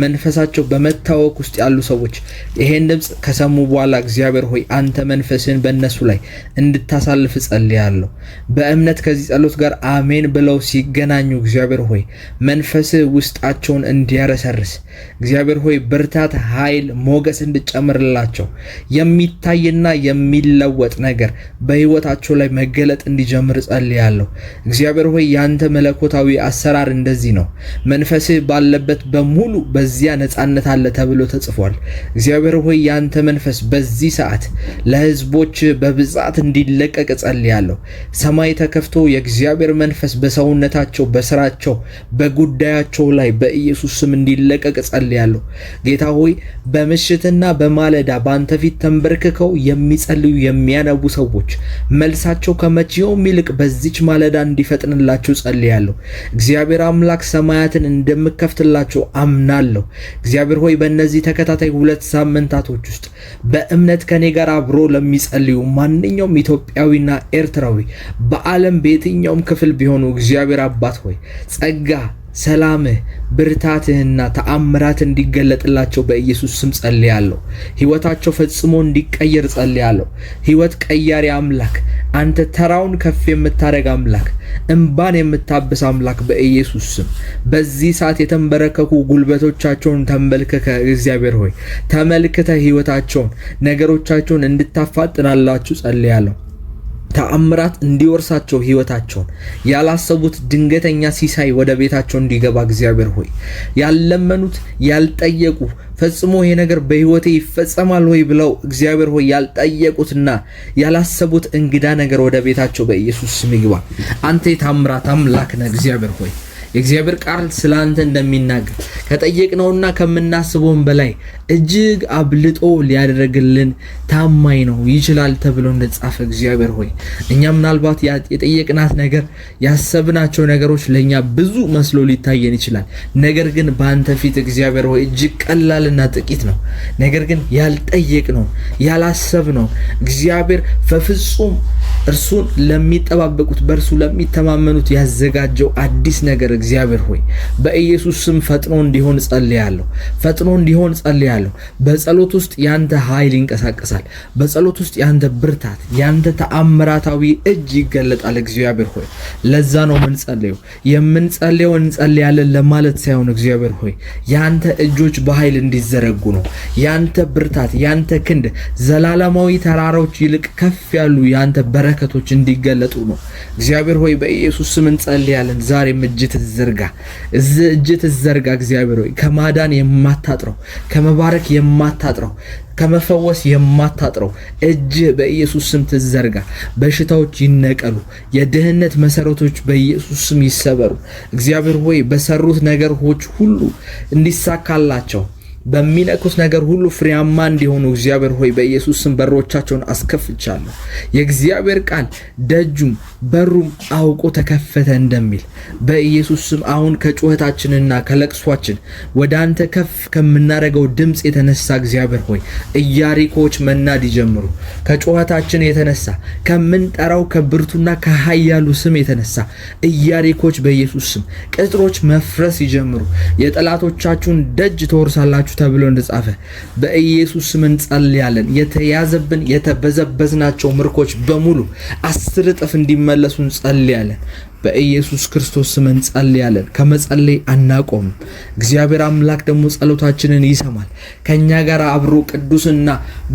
መንፈሳቸው በመታወክ ውስጥ ያሉ ሰዎች ይሄን ድምጽ ከሰሙ በኋላ እግዚአብሔር ሆይ አንተ መንፈስን በእነሱ ላይ እንድታሳልፍ ጸልያለሁ። በእምነት ከዚህ ጸሎት ጋር አሜን ብለው ሲገናኙ እግዚአብሔር ሆይ መንፈስ ውስጣቸውን እንዲያረሰርስ እግዚአብሔር ሆይ ብርታት፣ ኃይል፣ ሞገስ እንድጨምርላቸው የሚታይና የሚለወጥ ነገር በህይወታቸው ላይ መገለጥ እንዲጀምር ጸልያለሁ። እግዚአብሔር ሆይ ያንተ መለኮታዊ አሰራር እንደዚህ ነው። መንፈስህ ባለበት በሙሉ በዚያ ነፃነት አለ ተብሎ ተጽፏል። እግዚአብሔር ሆይ ያንተ መንፈስ በዚህ ሰዓት ለህዝቦች በብዛት እንዲለቀቅ ጸልያለሁ። ሰማይ ተከፍቶ የእግዚአብሔር መንፈስ በሰውነታቸው፣ በስራቸው፣ በጉዳያቸው ላይ በኢየሱስ ስም እንዲለቀቅ ጸልያለሁ። ጌታ ሆይ በምሽትና በማለዳ በአንተ ፊት ተንበርክከው የሚጸልዩ የሚያነቡ ሰዎች መልሳቸው ከመቼውም ይልቅ በዚች ማለዳ እንዲፈጥንላቸው ጸልያለሁ። እግዚአብሔር አምላክ ሰማያትን እንደምከፍትላቸው አምናለሁ። እግዚአብሔር ሆይ በእነዚህ ተከታታይ 2 ሳምንታቶች ውስጥ በእምነት ከኔ ጋር አብሮ ለሚጸልዩ ማንኛውም ኢትዮጵያዊና ኤርትራዊ በዓለም በየትኛውም ክፍል ቢሆኑ እግዚአብሔር አባት ሆይ ጸጋ፣ ሰላምህ፣ ብርታትህና ተአምራት እንዲገለጥላቸው በኢየሱስ ስም ጸልያለሁ። ህይወታቸው ፈጽሞ እንዲቀየር ጸልያለሁ። ህይወት ቀያሪ አምላክ አንተ ተራውን ከፍ የምታረግ አምላክ እንባን የምታብስ አምላክ በኢየሱስ ስም በዚህ ሰዓት የተንበረከኩ ጉልበቶቻቸውን ተንበልከከ እግዚአብሔር ሆይ ተመልክተ ህይወታቸውን ነገሮቻቸውን እንድታፋጥናላችሁ ጸልያለሁ። ተአምራት እንዲወርሳቸው ህይወታቸውን ያላሰቡት ድንገተኛ ሲሳይ ወደ ቤታቸው እንዲገባ እግዚአብሔር ሆይ ያልለመኑት ያልጠየቁ ፈጽሞ ይሄ ነገር በህይወቴ ይፈጸማል ወይ ብለው እግዚአብሔር ሆይ ያልጠየቁትና ያላሰቡት እንግዳ ነገር ወደ ቤታቸው በኢየሱስ ስም ይግባ። አንተ የታምራት አምላክ ነህ እግዚአብሔር ሆይ የእግዚአብሔር ቃል ስላንተ እንደሚናገር ከጠየቅነውና ከምናስበው በላይ እጅግ አብልጦ ሊያደርግልን ታማኝ ነው ይችላል ተብሎ እንደተጻፈ እግዚአብሔር ሆይ እኛ ምናልባት የጠየቅናት ነገር ያሰብናቸው ነገሮች ለኛ ብዙ መስሎ ሊታየን ይችላል። ነገር ግን በአንተ ፊት እግዚአብሔር ሆይ እጅግ ቀላልና ጥቂት ነው። ነገር ግን ያልጠየቅነው ያላሰብነው እግዚአብሔር በፍጹም እርሱን ለሚጠባበቁት በእርሱ ለሚተማመኑት ያዘጋጀው አዲስ ነገር እግዚአብሔር ሆይ በኢየሱስ ስም ፈጥኖ እንዲሆን ጸልያለሁ። በጸሎት ውስጥ ያንተ ኃይል ይንቀሳቀሳል። በጸሎት ውስጥ ያንተ ብርታት ያንተ ተአምራታዊ እጅ ይገለጣል እግዚአብሔር ሆይ። ለዛ ነው የምንጸልየው እንጸልያለን ለማለት ሳይሆን እግዚአብሔር ሆይ ያንተ እጆች በኃይል እንዲዘረጉ ነው። ያንተ ብርታት ያንተ ክንድ ዘላለማዊ ተራሮች ይልቅ ከፍ ያሉ ያንተ በረከቶች እንዲገለጡ ነው እግዚአብሔር ሆይ በኢየሱስ ስም እንጸልያለን። ዛሬም እጅ ትዘርጋ እግዚአብሔር ሆይ ከማዳን የማታጥረው ከመባረክ የማታጥረው ከመፈወስ የማታጥረው እጅ በኢየሱስ ስም ትዘርጋ። በሽታዎች ይነቀሉ። የድህነት መሰረቶች በኢየሱስ ስም ይሰበሩ። እግዚአብሔር ሆይ በሰሩት ነገሮች ሁሉ እንዲሳካላቸው በሚነኩት ነገር ሁሉ ፍሬያማ እንዲሆኑ እግዚአብሔር ሆይ በኢየሱስ ስም በሮቻቸውን አስከፍቻለሁ። የእግዚአብሔር ቃል ደጁም በሩም አውቆ ተከፈተ እንደሚል በኢየሱስ ስም አሁን ከጩኸታችንና ከለቅሷችን ወደ አንተ ከፍ ከምናረገው ድምጽ የተነሳ እግዚአብሔር ሆይ ኢያሪኮዎች መናድ ይጀምሩ። ከጩኸታችን የተነሳ ከምንጠራው ከብርቱና ከኃያሉ ስም የተነሳ ኢያሪኮዎች በኢየሱስ ስም ቅጥሮች መፍረስ ይጀምሩ። የጠላቶቻችሁን ደጅ ትወርሳላችሁ ተብሎ እንደጻፈ በኢየሱስ ስም እንጸልያለን። የተያዘብን የተበዘበዝናቸው ምርኮች በሙሉ 10 እጥፍ እንዲመለሱ እንጸልያለን። በኢየሱስ ክርስቶስ ስም እንጸልያለን። ከመጸለይ አናቆም። እግዚአብሔር አምላክ ደግሞ ጸሎታችንን ይሰማል። ከኛ ጋር አብሮ ቅዱስና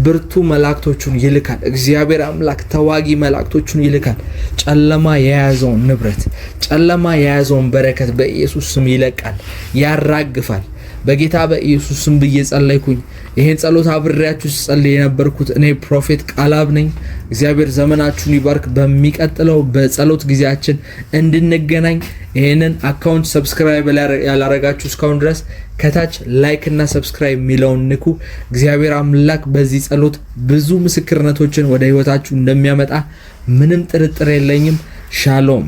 ብርቱ መላእክቶቹን ይልካል። እግዚአብሔር አምላክ ተዋጊ መላእክቶቹን ይልካል። ጨለማ የያዘውን ንብረት ጨለማ የያዘውን በረከት በኢየሱስ ስም ይለቃል፣ ያራግፋል። በጌታ በኢየሱስ ስም ብዬ ጸለይኩኝ። ይሄን ጸሎት አብሬያችሁ ጸልይ የነበርኩት እኔ ፕሮፌት ቃላብ ነኝ። እግዚአብሔር ዘመናችሁን ይባርክ። በሚቀጥለው በጸሎት ጊዜያችን እንድንገናኝ ይሄንን አካውንት ሰብስክራይብ ያላረጋችሁ እስካሁን ድረስ ከታች ላይክ እና ሰብስክራይብ የሚለውን ንኩ። እግዚአብሔር አምላክ በዚህ ጸሎት ብዙ ምስክርነቶችን ወደ ህይወታችሁ እንደሚያመጣ ምንም ጥርጥር የለኝም። ሻሎም